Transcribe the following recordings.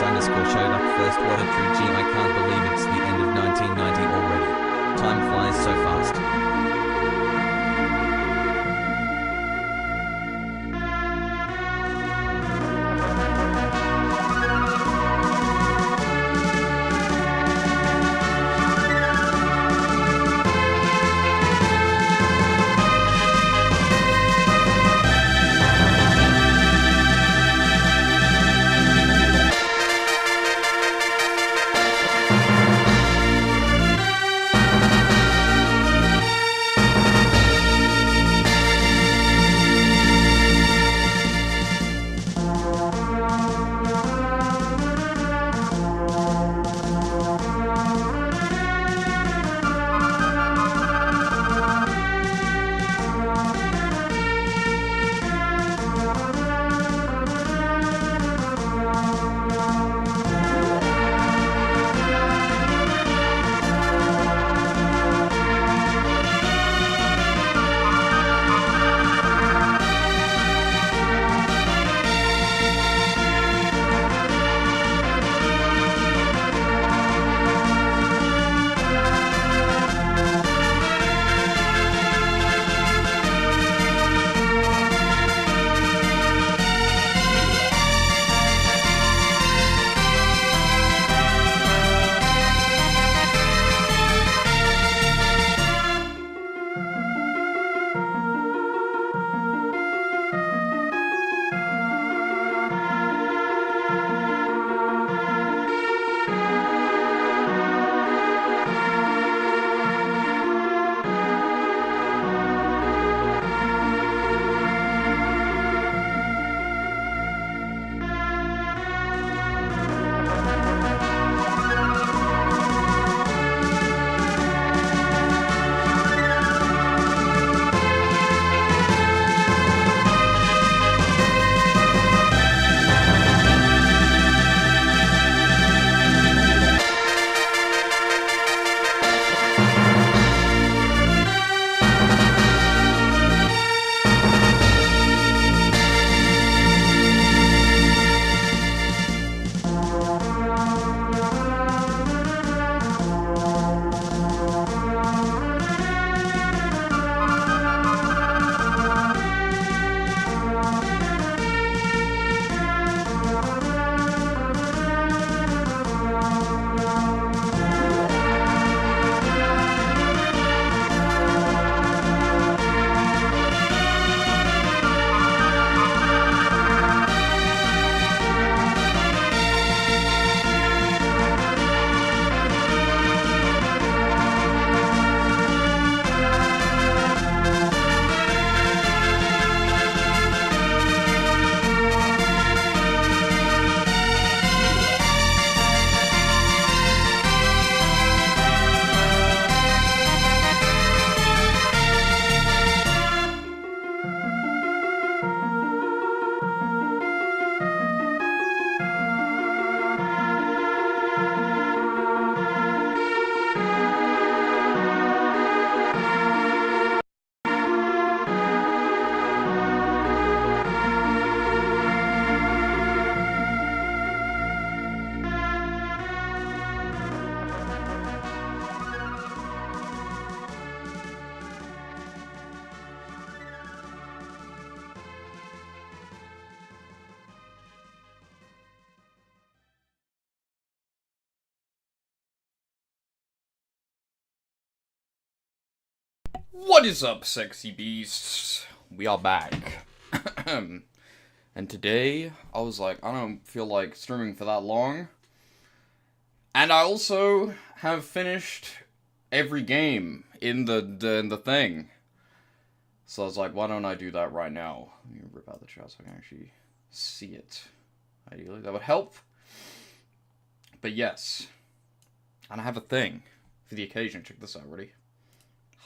Wimpyfox_ showed up first. What a true G. I can't believe it's the end of 1990 already. Time flies so fast. What is up, sexy beasts? We are back. And today, I was like, I don't feel like streaming for that long. And I also have finished every game in the thing. So I was like, why don't I do that right now? Let me rip out the chat so I can actually see it. Ideally, that would help. But yes. And I have a thing for the occasion. Check this out, ready?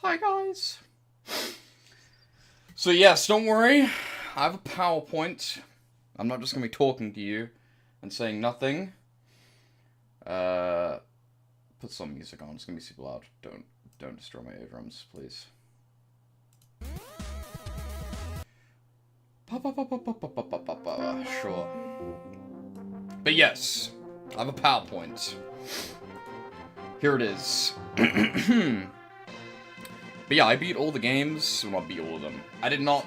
Hi, guys. So yes, don't worry. I have a PowerPoint. I'm not just going to be talking to you and saying nothing. Put some music on. It's going to be super loud. Don't destroy my eardrums, please. Sure. But yes, I have a PowerPoint. Here it is. But yeah, I beat all the games. Well, not beat all of them. I did not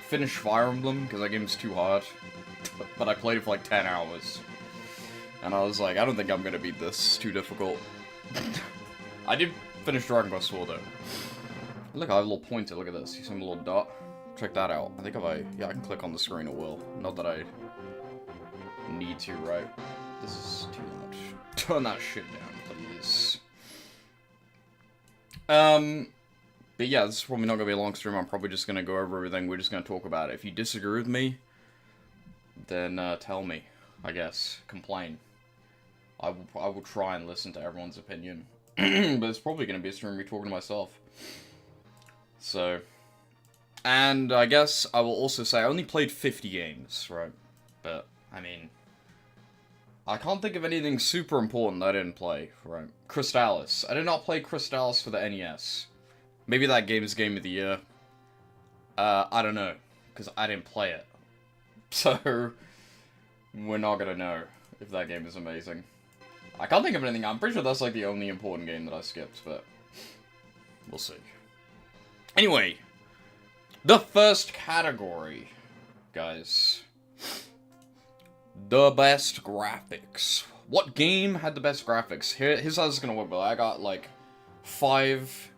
finish Fire Emblem, because that game is too hard. But I played it for like 10 hours. And I was like, I don't think I'm gonna beat this. It's too difficult. I did finish Dragon Quest IV, though. Look, I have a little pointer. Look at this. You see my little dot? Check that out. I think if yeah, I can click on the screen, it will. Not that I need to, right? This is too much. Turn that shit down, please. But yeah, this is probably not gonna be a long stream. I'm probably just gonna go over everything. We're just gonna talk about it. If you disagree with me, then tell me. I guess complain. I will try and listen to everyone's opinion. But it's probably gonna be a stream me talking to myself. So, and I guess I will also say I only played 50 games, right? But I mean, I can't think of anything super important that I didn't play, right? Crystalis. I did not play Crystalis for the NES. Maybe that game is Game of the Year. I don't know, because I didn't play it. So, we're not gonna know if that game is amazing. I can't think of anything. I'm pretty sure that's like the only important game that I skipped, but we'll see. Anyway, the first category, guys. The best graphics. What game had the best graphics? Here's how this is gonna work, but I got like 5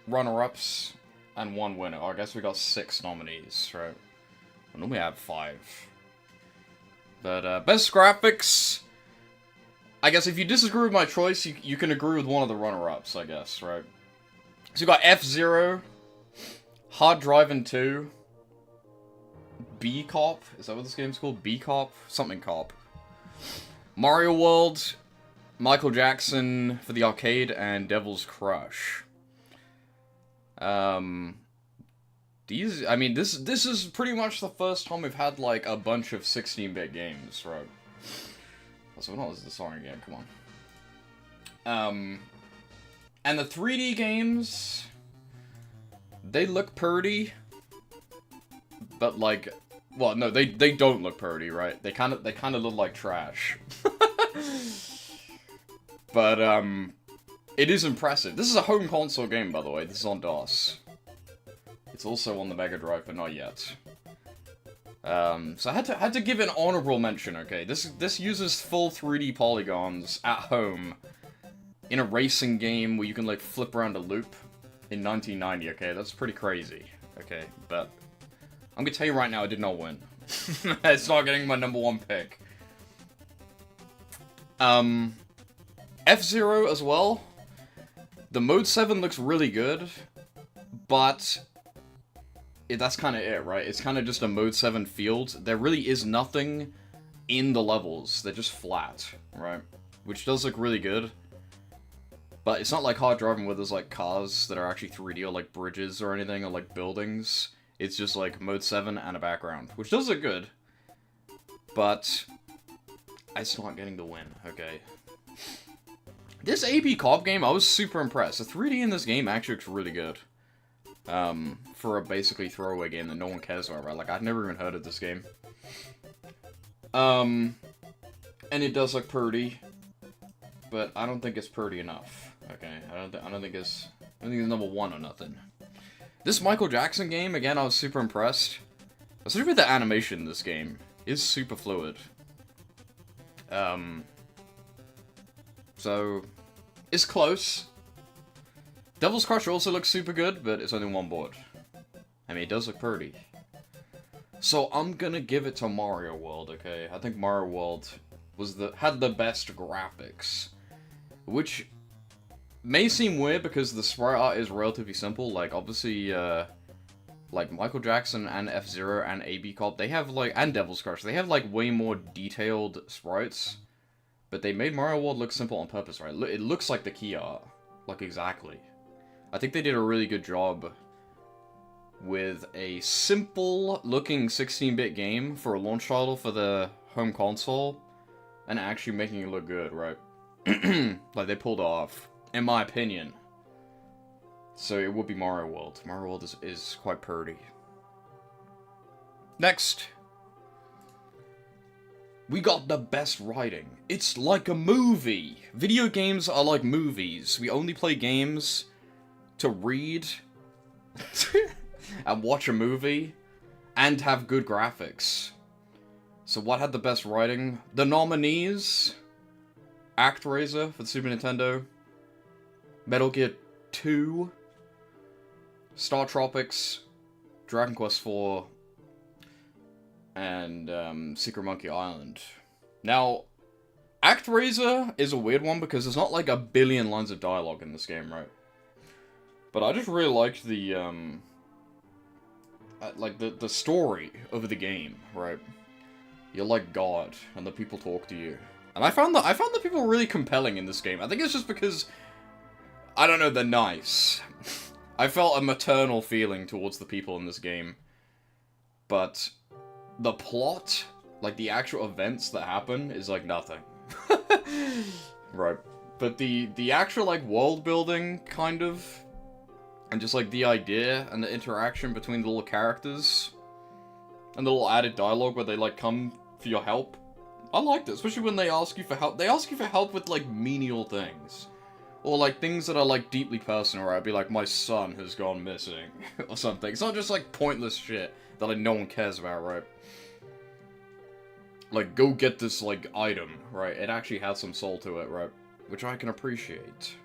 runner-ups and 1 winner. I guess we got 6 nominees, right? Well, normally I have 5. But best graphics. I guess if you disagree with my choice, you can agree with one of the runner-ups, I guess, right? So you got F-Zero, Hard Driving 2, B-Cop, is that what this game's called? B-Cop? Something Cop. Mario World, Michael Jackson for the arcade, and Devil's Crush. I mean, this is pretty much the first time we've had, like, a bunch of 16-bit games, right? So what was the song again? Come on. And the 3D games, they look pretty, but like, well, no, they don't look pretty, right? They kind of look like trash. But it is impressive. This is a home console game, by the way. This is on DOS. It's also on the Mega Drive, but not yet. So I had to give an honorable mention. Okay, this uses full 3D polygons at home in a racing game where you can like flip around a loop in 1990. Okay, that's pretty crazy. Okay, but I'm gonna tell you right now, I did not win. It's not getting my #1 pick. F-Zero as well. The Mode 7 looks really good, but that's kind of it, right? It's kind of just a Mode 7 field. There really is nothing in the levels. They're just flat, right? Which does look really good. But it's not like Hard Driving where there's like cars that are actually 3D or like bridges or anything or like buildings. It's just like Mode 7 and a background, which does look good. But it's not getting the win, okay? This AB Co-op game, I was super impressed. The 3D in this game actually looks really good. For a basically throwaway game that no one cares about, right? Like, I've never even heard of this game. And it does look pretty, but I don't think it's pretty enough. Okay, I don't think it's #1 or nothing. This Michael Jackson game, again, I was super impressed. Especially with the animation in this game. It's super fluid. So, it's close. Devil's Crush also looks super good, but it's only 1 board. I mean, it does look pretty. So, I'm gonna give it to Mario World, okay? I think Mario World had the best graphics. Which may seem weird because the sprite art is relatively simple. Like, obviously, like, Michael Jackson and F-Zero and AB Co-op, they have, like, and Devil's Crush, they have, like, way more detailed sprites. But they made Mario World look simple on purpose, right? It looks like the key art. Like, exactly. I think they did a really good job with a simple-looking 16-bit game for a launch title for the home console, and actually making it look good, right? Like, they pulled it off, in my opinion. So, it would be Mario World. Mario World is quite pretty. Next. We got the best writing. It's like a movie. Video games are like movies. We only play games to read and watch a movie and have good graphics. So what had the best writing? The nominees: ActRaiser for the Super Nintendo, Metal Gear 2, Star Tropics, Dragon Quest IV, and Secret Monkey Island. Now, ActRaiser is a weird one because there's not like a billion lines of dialogue in this game, right? But I just really liked the the story of the game, right? You're like God, and the people talk to you. And I found the people really compelling in this game. I think it's just because, I don't know, they're nice. I felt a maternal feeling towards the people in this game. But the plot, like the actual events that happen, is like nothing. Right. But the actual like world building, kind of, and just like the idea and the interaction between the little characters, and the little added dialogue where they like come for your help. I liked it, especially when they ask you for help. They ask you for help with like menial things. Or like things that are like deeply personal, right? I'd be like, my son has gone missing, or something. It's not just like pointless shit that like no one cares about, right? Like, go get this like item, right? It actually has some soul to it, right? Which I can appreciate.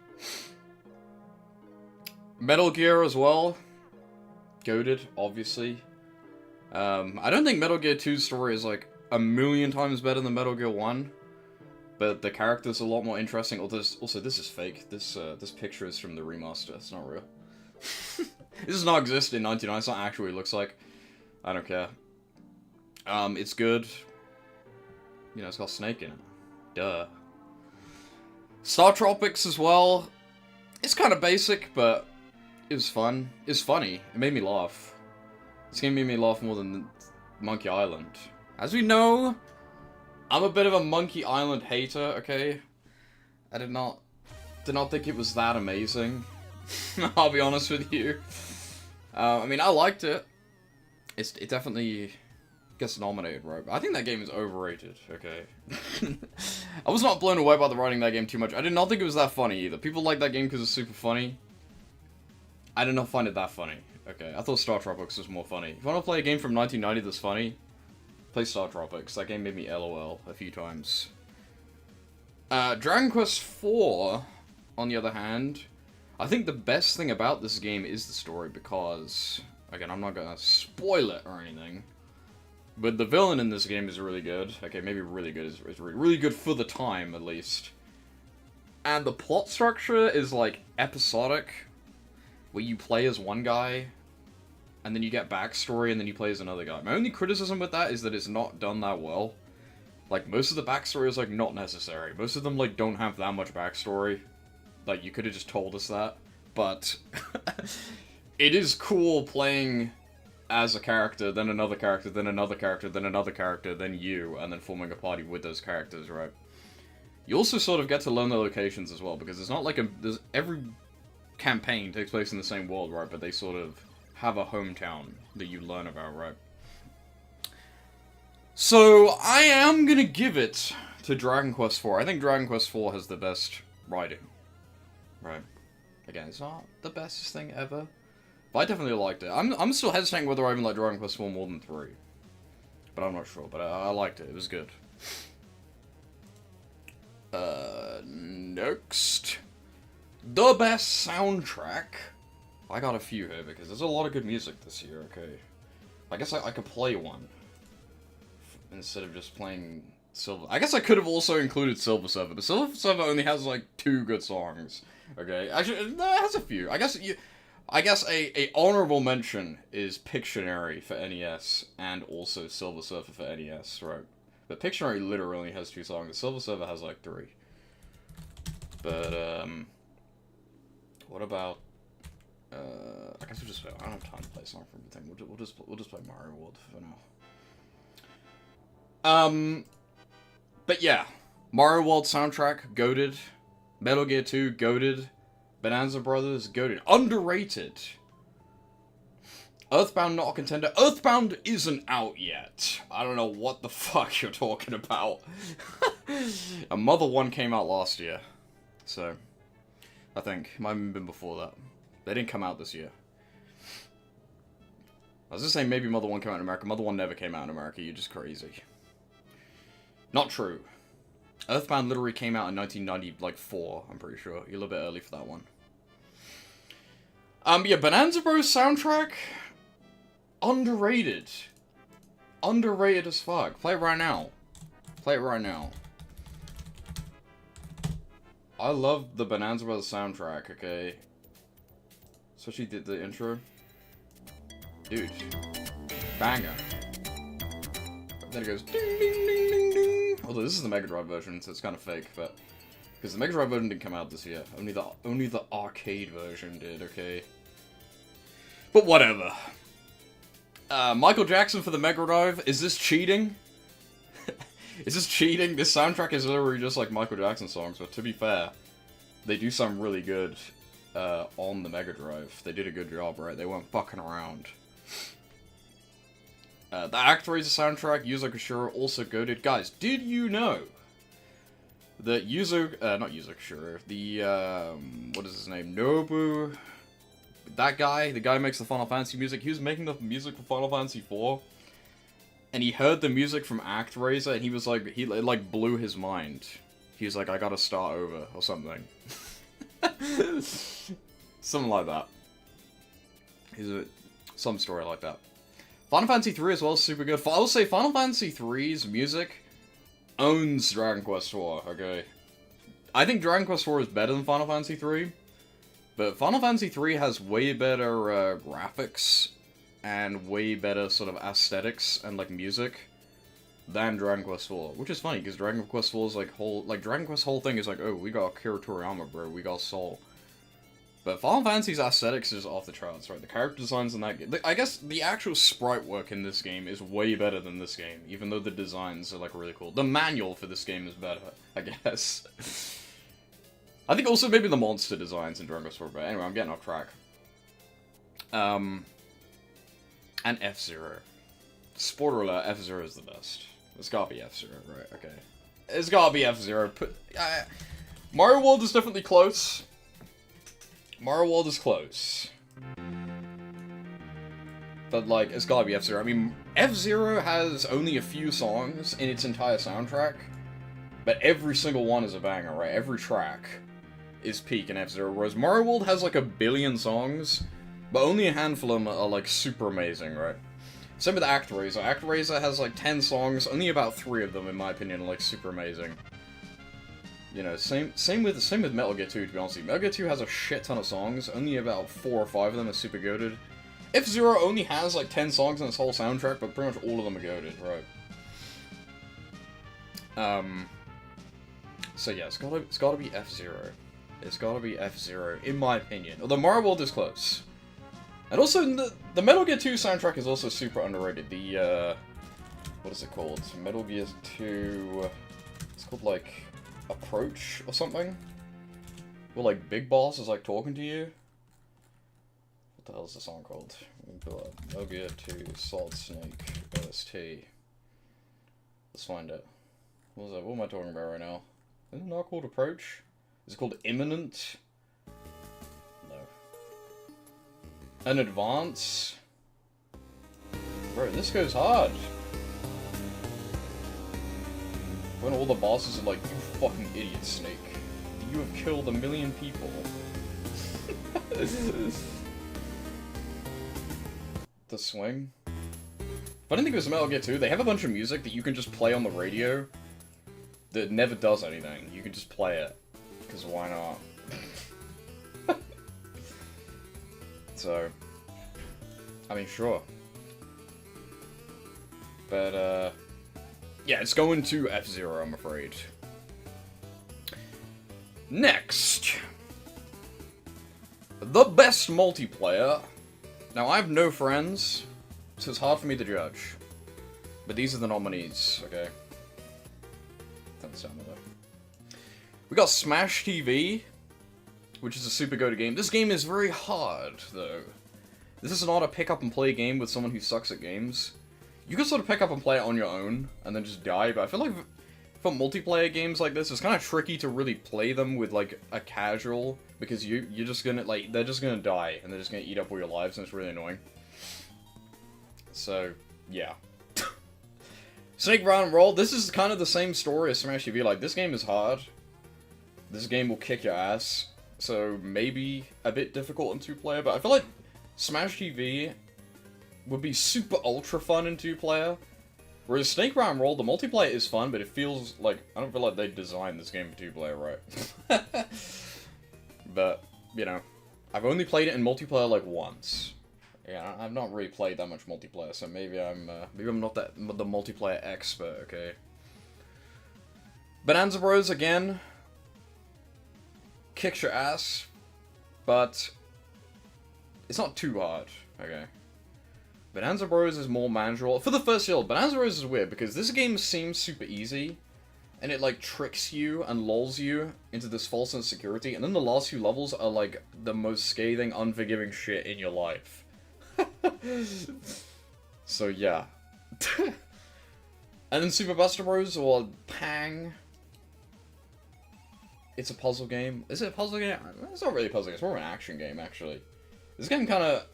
Metal Gear as well. Goated, obviously. I don't think Metal Gear 2's story is like a million times better than Metal Gear 1. But the character's a lot more interesting. Also, this is fake. This picture is from the remaster. It's not real. This does not exist in 99. It's not actually what it looks like. I don't care. It's good. You know, it's got Snake in it. Duh. Star Tropics as well. It's kind of basic, but it was fun. It's funny. It made me laugh. This game made me laugh more than Monkey Island. As we know, I'm a bit of a Monkey Island hater, okay? I did not think it was that amazing. I'll be honest with you. I mean, I liked it. It definitely gets nominated, right? But I think that game is overrated, okay? I was not blown away by the writing of that game too much. I did not think it was that funny either. People like that game because it's super funny. I did not find it that funny, okay? I thought Star Tropics was more funny. If you want to play a game from 1990 that's funny, play Star Tropics. That game made me LOL a few times. Dragon Quest IV, on the other hand, I think the best thing about this game is the story because, again, I'm not gonna spoil it or anything, but the villain in this game is really good. Okay, maybe really good. It's really good for the time, at least. And the plot structure is, like, episodic, where you play as one guy, and then you get backstory, and then you play as another guy. My only criticism with that is that it's not done that well. Like, most of the backstory is, like, not necessary. Most of them, like, don't have that much backstory. Like, you could have just told us that. But it is cool playing as a character, then another character, then another character, then another character, then you, and then forming a party with those characters, right? You also sort of get to learn the locations as well, because it's not like every campaign takes place in the same world, right? But they sort of have a hometown that you learn about, right? So, I am gonna give it to Dragon Quest IV. I think Dragon Quest IV has the best writing. Right. Again, it's not the bestest thing ever, but I definitely liked it. I'm still hesitating whether I even like Dragon Quest IV more than 3. But I'm not sure, but I liked it. It was good. Next. The best soundtrack. I got a few here, because there's a lot of good music this year, okay? I guess I could play one. Instead of just playing Silver. I guess I could have also included Silver Surfer, but Silver Surfer only has, like, 2 good songs. Okay? Actually, no, it has a few. I guess a honorable mention is Pictionary for NES, and also Silver Surfer for NES, right? But Pictionary literally only has 2 songs. Silver Surfer has, like, 3. But, what about, I guess we'll just play, I don't have time to play a song from everything. We'll just play Mario World for now. But yeah, Mario World soundtrack, goated. Metal Gear 2, goated. Bonanza Brothers, goated. Underrated. Earthbound not a contender. Earthbound isn't out yet. I don't know what the fuck you're talking about. And Mother 1 came out last year. So, I think. Might have been before that. They didn't come out this year. I was just saying maybe Mother 1 came out in America. Mother 1 never came out in America. You're just crazy. Not true. Earthbound literally came out in 1994, I'm pretty sure. You're a little bit early for that one. Yeah, Bonanza Bros soundtrack, underrated. Underrated as fuck. Play it right now. Play it right now. I love the Bonanza Bros soundtrack, okay? Especially the intro. Dude. Banger. Then it goes ding ding ding ding ding. Although this is the Mega Drive version, so it's kind of fake, but because the Mega Drive version didn't come out this year, only the arcade version did. Okay, but whatever. Michael Jackson for the Mega Drive. Is this cheating? Is this cheating? This soundtrack is literally just like Michael Jackson songs, but to be fair, they do sound really good on the Mega Drive. They did a good job, right? They weren't fucking around. The ActRaiser soundtrack, Yuzo Koshiro, also goated. Guys, did you know that not Yuzo Koshiro, the, what is his name? Nobu, that guy, the guy who makes the Final Fantasy music, he was making the music for Final Fantasy IV, and he heard the music from ActRaiser, and he was like, it like blew his mind. He was like, I gotta start over, or something. Something like that. Some story like that. Final Fantasy 3 as well is super good. I will say Final Fantasy 3's music owns Dragon Quest 4, okay? I think Dragon Quest 4 is better than Final Fantasy 3, but Final Fantasy 3 has way better graphics and way better sort of aesthetics and like music than Dragon Quest 4, which is funny because Dragon Quest 4's like Dragon Quest whole thing is like, oh, we got Akira Toriyama, bro, we got Soul. But Final Fantasy's aesthetics is off the charts, right? The character designs in that game... I guess the actual sprite work in this game is way better than this game, even though the designs are, like, really cool. The manual for this game is better, I guess. I think also maybe the monster designs in Dragon Quest 4, but anyway, I'm getting off track. And F-Zero. Spoiler alert, F-Zero is the best. It's gotta be F-Zero, right? Okay. It's gotta be F-Zero. Mario World is definitely close. Mario World is close. But, like, it's gotta be F-Zero. I mean, F-Zero has only a few songs in its entire soundtrack, but every single one is a banger, right? Every track is peak in F-Zero, whereas Mario World has, like, 1 billion songs, but only a handful of them are, like, super amazing, right? Same with ActRaiser. ActRaiser has, like, 10 songs, only about 3 of them, in my opinion, are, like, super amazing. You know, same with Metal Gear 2, to be honest with you. Metal Gear 2 has a shit ton of songs, only about 4 or 5 of them are super goated. F-Zero only has like 10 songs in its whole soundtrack, but pretty much all of them are goated, right? So yeah, it's gotta be F-Zero. It's gotta be F-Zero, in my opinion. Although Mario World is close. And also, the Metal Gear 2 soundtrack is also super underrated. The, what is it called? Metal Gear 2... It's called, like... Approach or something? Where like Big Boss is like talking to you? What the hell is the song called? Metal Gear 2 Solid Snake OST. Let's find it. What is that? What am I talking about right now? Is it not called Approach? Is it called Imminent? No. An Advance? Bro, this goes hard. When all the bosses are like, you fucking idiot, Snake. You have killed 1 million people. The swing? Funny thing with Metal Gear 2, they have a bunch of music that you can just play on the radio that never does anything. You can just play it. Because why not? So, I mean, sure. But, yeah, it's going to F-Zero, I'm afraid. Next. The best multiplayer. Now, I have no friends, so it's hard for me to judge. But these are the nominees, okay? That's down there. We got Smash TV, which is a super goated game. This game is very hard, though. this is not a pick up and play game with someone who sucks at games. You can sort of pick up and play it on your own, and then just die, but I feel like for multiplayer games like this, it's kind of tricky to really play them with, like, a casual, because you're just gonna, like, they're just gonna die, and they're just gonna eat up all your lives, and it's really annoying. So, yeah. Snake Round and Roll, this is kind of the same story as Smash TV. Like, this game is hard. This game will kick your ass. So, maybe a bit difficult in 2-player, but I feel like Smash TV would be super ultra fun in 2-player. Whereas Snake Round and Roll, the multiplayer is fun, but it feels like, I don't feel like they designed this game for 2-player right. But, you know, I've only played it in multiplayer like once. Yeah, I've not really played that much multiplayer, so maybe I'm not the multiplayer expert, okay? Bonanza Bros, again, kicks your ass, but it's not too hard, okay? Bonanza Bros is more manageable. For the first hill, Bonanza Bros is weird, because this game seems super easy, and it, like, tricks you and lulls you into this false insecurity, and then the last few levels are, like, the most scathing, unforgiving shit in your life. So yeah. And then Super Buster Bros, or Pang. It's a puzzle game. Is it a puzzle game? It's not really a puzzle game, it's more of an action game, actually. This game kind of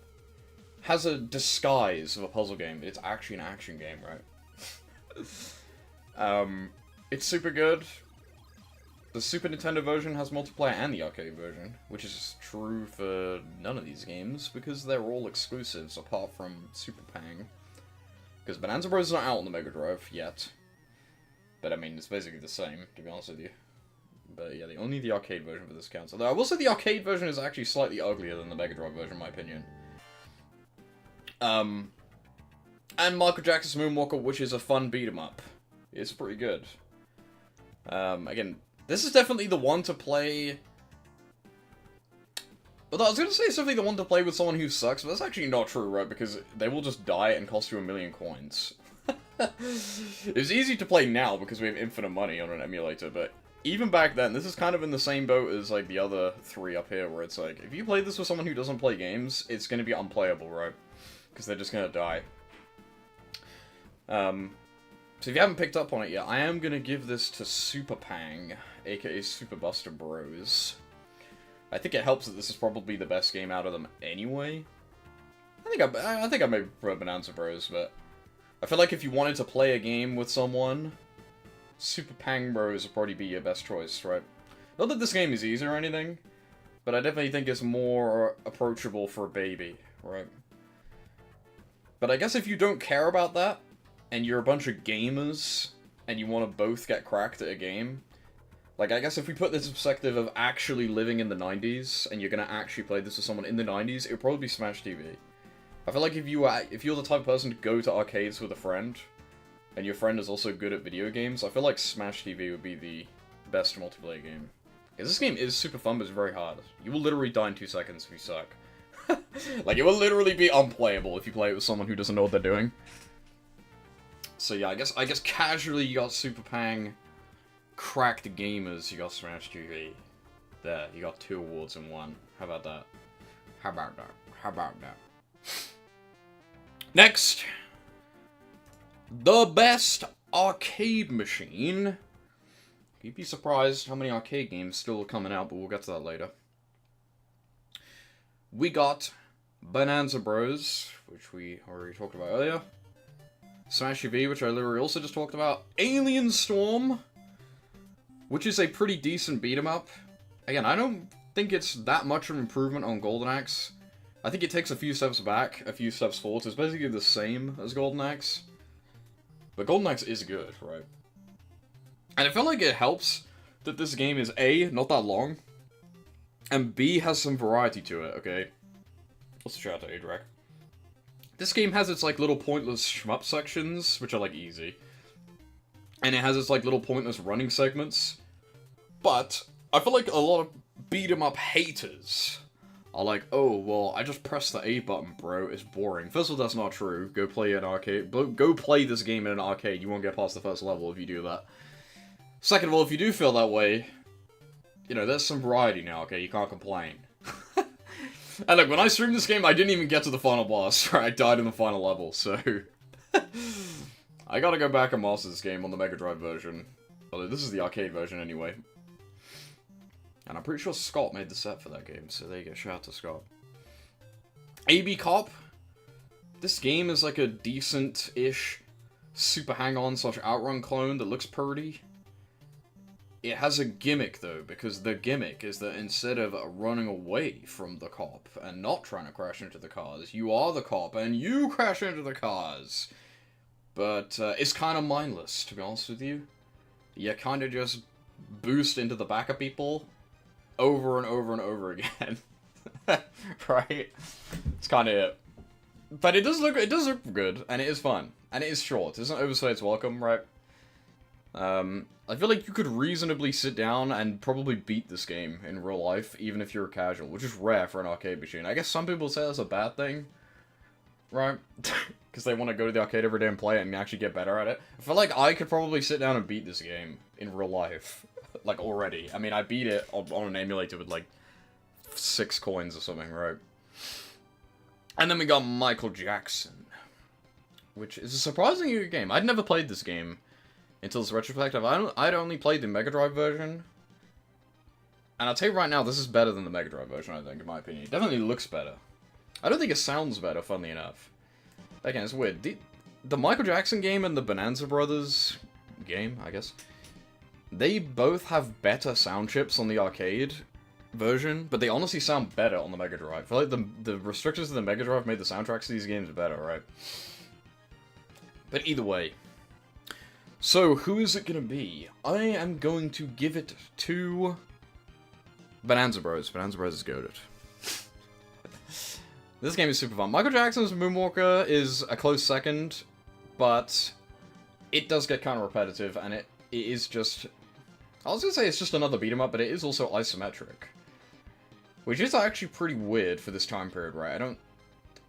has a disguise of a puzzle game, but it's actually an action game, right? It's super good. The Super Nintendo version has multiplayer and the arcade version, which is true for none of these games, because they're all exclusives, apart from Super Pang. Because Bonanza Bros is not out on the Mega Drive yet. But I mean, it's basically the same, to be honest with you. But yeah, only the arcade version for this counts. Although I will say the arcade version is actually slightly uglier than the Mega Drive version, in my opinion. And Michael Jackson's Moonwalker, which is a fun beat-em-up. It's pretty good. Again, this is definitely the one to play. Although I was going to say it's definitely the one to play with someone who sucks, but that's actually not true, right? Because they will just die and cost you 1,000,000 coins. It's easy to play now because we have infinite money on an emulator, but even back then, this is kind of in the same boat as, like, the other 3 up here, where it's like, if you play this with someone who doesn't play games, it's going to be unplayable, right? Because they're just going to die. So if you haven't picked up on it yet, I am going to give this to Super Pang, aka Super Buster Bros. I think it helps that this is probably the best game out of them anyway. I think I may prefer Bonanza Bros, but I feel like if you wanted to play a game with someone, Super Pang Bros would probably be your best choice, right? Not that this game is easy or anything, but I definitely think it's more approachable for a baby, right? But I guess if you don't care about that, and you're a bunch of gamers, and you want to both get cracked at a game, like, I guess if we put this in perspective of actually living in the 90s, and you're gonna actually play this with someone in the 90s, it would probably be Smash TV. I feel like if you're the type of person to go to arcades with a friend, and your friend is also good at video games, I feel like Smash TV would be the best multiplayer game. Because this game is super fun, but it's very hard. You will literally die in 2 seconds if you suck. Like, it will literally be unplayable if you play it with someone who doesn't know what they're doing. So yeah, I guess casually you got Super Pang. Cracked gamers, you got Smash TV. There, you got 2 awards in 1. How about that? How about that? How about that? Next, the best arcade machine. You'd be surprised how many arcade games still are coming out, but we'll get to that later. We got Bonanza Bros, which we already talked about earlier. Smash TV, which I literally also just talked about. Alien Storm, which is a pretty decent beat-em-up. Again, I don't think it's that much of an improvement on Golden Axe. I think it takes a few steps back, a few steps forward. It's basically the same as Golden Axe. But Golden Axe is good, right? And I feel like it helps that this game is A, not that long, and B, has some variety to it, okay? Let's shout out to Adrak. This game has its, like, little pointless shmup sections, which are, like, easy. And it has its, like, little pointless running segments. But I feel like a lot of beat-em-up haters are like, oh, well, I just pressed the A button, bro, it's boring. First of all, that's not true. Go play an arcade. Go play this game in an arcade. You won't get past the first level if you do that. Second of all, if you do feel that way, you know, there's some variety now, okay? You can't complain. And look, when I streamed this game, I didn't even get to the final boss. Right? I died in the final level, so... I gotta go back and master this game on the Mega Drive version. Although this is the arcade version anyway. And I'm pretty sure Scott made the set for that game, so there you go, shout out to Scott. AB Cop. This game is like a decent-ish Super Hang-On / Outrun clone that looks pretty. It has a gimmick, though, because the gimmick is that instead of running away from the cop and not trying to crash into the cars, you are the cop and you crash into the cars. But it's kind of mindless, to be honest with you. You kind of just boost into the back of people over and over and over again. Right? It's kind of it. But it does look good, and it is fun. And it is short. It doesn't overstay its welcome, right? I feel like you could reasonably sit down and probably beat this game in real life, even if you're a casual, which is rare for an arcade machine. I guess some people say that's a bad thing, right? Because they want to go to the arcade every day and play it and actually get better at it. I feel like I could probably sit down and beat this game in real life, like, already. I mean, I beat it on an emulator with, like, 6 coins or something, right? And then we got Michael Jackson, which is a surprisingly good game. I'd never played this game until this retrospective. I'd only played the Mega Drive version. And I'll tell you right now, this is better than the Mega Drive version, I think, in my opinion. It definitely looks better. I don't think it sounds better, funnily enough. Again, it's weird. The Michael Jackson game and the Bonanza Brothers game, I guess, they both have better sound chips on the arcade version, but they honestly sound better on the Mega Drive. I feel like the restrictions of the Mega Drive made the soundtracks of these games better, right? But either way. So, who is it gonna be? I am going to give it to Bonanza Bros. Bonanza Bros is goated. This game is super fun. Michael Jackson's Moonwalker is a close second, but it does get kind of repetitive, and it is just... I was gonna say it's just another beat-em-up, but it is also isometric. Which is actually pretty weird for this time period, right?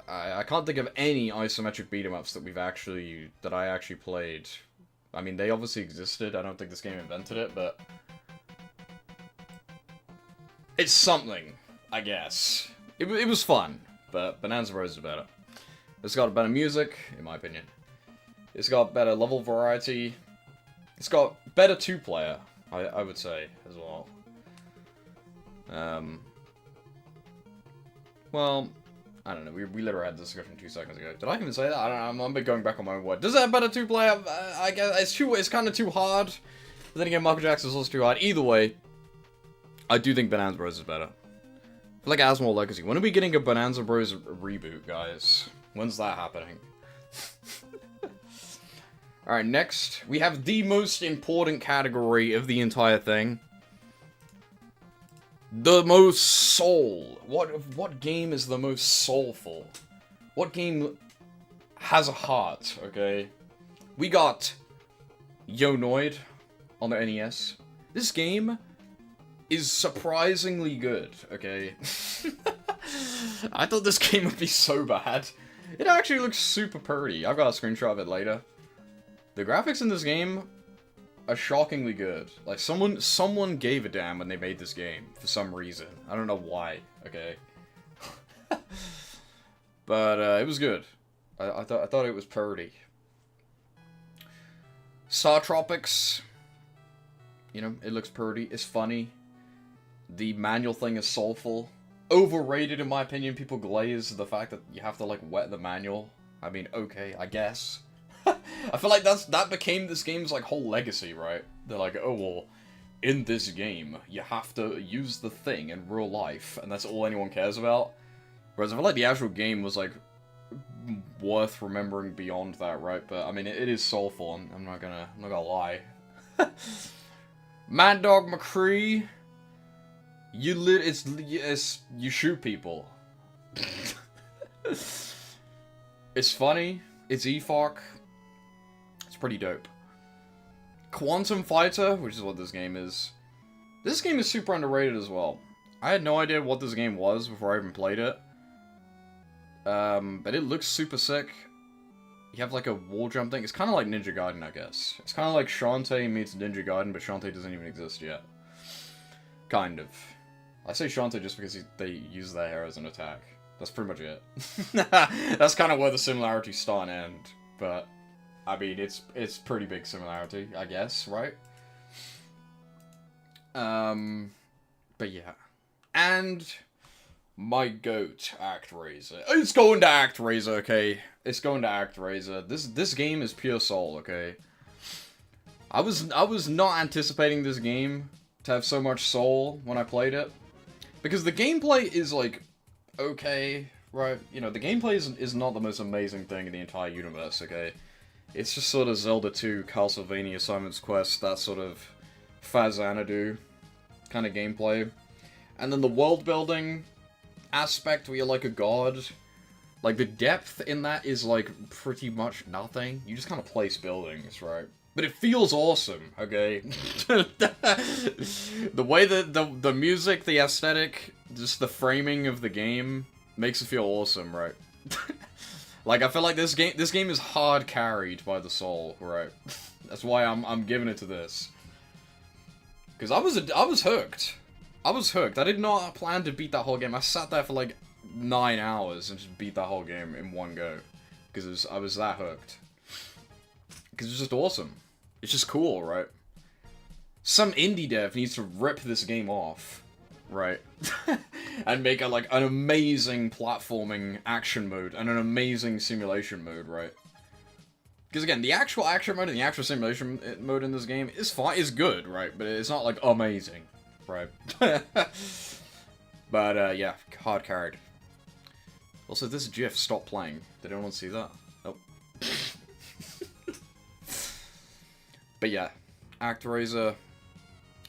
I can't think of any isometric beat-em-ups that I actually played. I mean, they obviously existed. I don't think this game invented it, but it's something, I guess. It was fun, but Bonanza Bros is better. It's got better music, in my opinion. It's got better level variety. It's got better two-player, I would say, as well. Well, I don't know. We literally had this discussion 2 seconds ago. Did I even say that? I don't know. I'm going back on my own word. Does that have better two-player? I guess it's kind of too hard. But then again, Michael Jackson's also too hard. Either way, I do think Bonanza Bros is better. I feel like it has more legacy. When are we getting a Bonanza Bros reboot, guys? When's that happening? Alright, next, we have the most important category of the entire thing. The most soul. What game is the most soulful? What game has a heart, okay? We got Yonoid on the NES. This game is surprisingly good, okay? I thought this game would be so bad. It actually looks super pretty. I've got a screenshot of it later. The graphics in this game are shockingly good. Like, someone gave a damn when they made this game, for some reason. I don't know why, okay? But, it was good. I thought it was pretty. Star Tropics. You know, it looks pretty. It's funny. The manual thing is soulful. Overrated, in my opinion. People glaze the fact that you have to, like, wet the manual. I mean, okay, I guess. I feel like that became this game's, like, whole legacy, right? They're like, oh, well, in this game, you have to use the thing in real life, and that's all anyone cares about. Whereas I feel like the actual game was, like, worth remembering beyond that, right? But, I mean, it is soulful, I'm not gonna lie. Mad Dog McCree, you shoot people. It's funny, it's EFOC. It's pretty dope. Quantum Fighter, which is what this game is. This game is super underrated as well. I had no idea what this game was before I even played it. But it looks super sick. You have like a wall jump thing. It's kind of like Ninja Gaiden, I guess. It's kind of like Shantae meets Ninja Gaiden, but Shantae doesn't even exist yet. Kind of. I say Shantae just because they use their hair as an attack. That's pretty much it. That's kind of where the similarities start and end. But, I mean, it's pretty big similarity, I guess, right? But yeah. And my goat, ActRaiser. It's going to ActRaiser, okay? It's going to ActRaiser. This game is pure soul, okay? I was not anticipating this game to have so much soul when I played it. Because the gameplay is, like, okay, right? You know, the gameplay is not the most amazing thing in the entire universe, okay? It's just sort of Zelda 2, Castlevania, Simon's Quest, that sort of Fazanadu kind of gameplay. And then the world building aspect where you're like a god. Like, the depth in that is, like, pretty much nothing. You just kind of place buildings, right? But it feels awesome, okay? The way that the music, the aesthetic, just the framing of the game makes it feel awesome, right? Like, I feel like this game is hard carried by the soul, right? That's why I'm giving it to this. Because I was hooked. I was hooked. I did not plan to beat that whole game. I sat there for like 9 hours and just beat that whole game in one go. Because I was that hooked. Because it's just awesome. It's just cool, right? Some indie dev needs to rip this game off, right? And make it like an amazing platforming action mode and an amazing simulation mode, right? Because again, the actual action mode and the actual simulation mode in this game is fine, is good, right? But it's not like amazing, right? But yeah, hard carried. Also, this GIF stopped playing. Did anyone see that? Oh. But yeah, ActRaiser,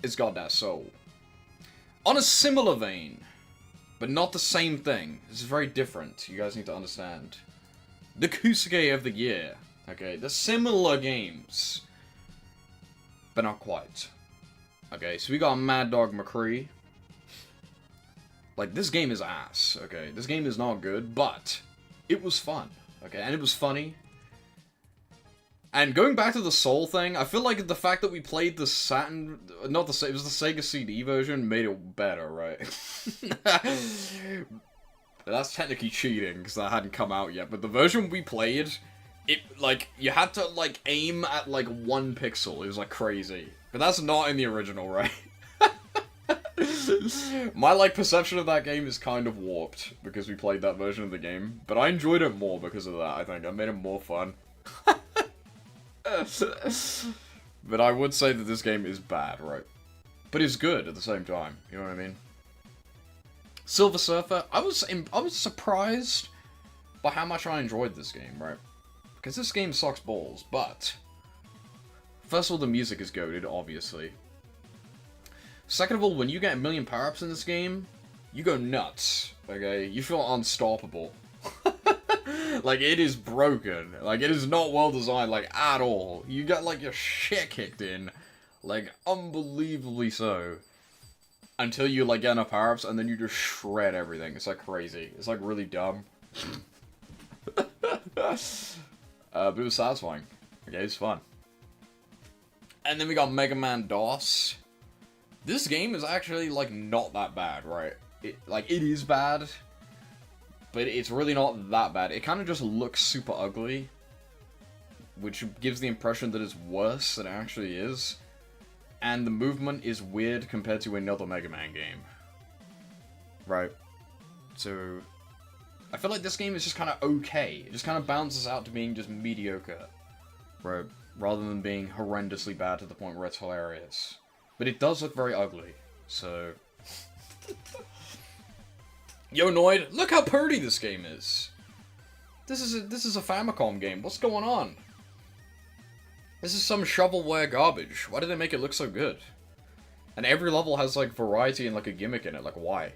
it's got that soul. On a similar vein, but not the same thing. This is very different. You guys need to understand. The Kusuke of the year. Okay, they're similar games, but not quite. Okay, so we got Mad Dog McCree. Like, this game is ass, okay? This game is not good, but it was fun, okay? And it was funny. And going back to the Soul thing, I feel like the fact that we played the Saturn... it was the Sega CD version made it better, right? That's technically cheating, because that hadn't come out yet, but the version we played... it, like, you had to, like, aim at, like, 1 pixel. It was, like, crazy. But that's not in the original, right? My, like, perception of that game is kind of warped, because we played that version of the game. But I enjoyed it more because of that, I think. I made it more fun. But I would say that this game is bad, right? But it's good at the same time, you know what I mean? Silver Surfer, I was surprised by how much I enjoyed this game, right? Because this game sucks balls, but... first of all, the music is goated, obviously. Second of all, when you get 1,000,000 power-ups in this game, you go nuts, okay? You feel unstoppable. Like, it is broken. Like, it is not well designed, like, at all. You get, like, your shit kicked in. Like, unbelievably so. Until you, like, get enough power-ups, and then you just shred everything. It's, like, crazy. It's, like, really dumb. But it was satisfying. Okay, it's fun. And then we got Mega Man DOS. This game is actually, like, not that bad, right? It is bad, but it's really not that bad. It kind of just looks super ugly, which gives the impression that it's worse than it actually is. And the movement is weird compared to another Mega Man game. Right? So... I feel like this game is just kind of okay. It just kind of bounces out to being just mediocre. Right? Rather than being horrendously bad to the point where it's hilarious. But it does look very ugly. So... Yo, Noid, look how pretty this game is! This is a Famicom game. What's going on? This is some shovelware garbage. Why did they make it look so good? And every level has, like, variety and, like, a gimmick in it. Like, why?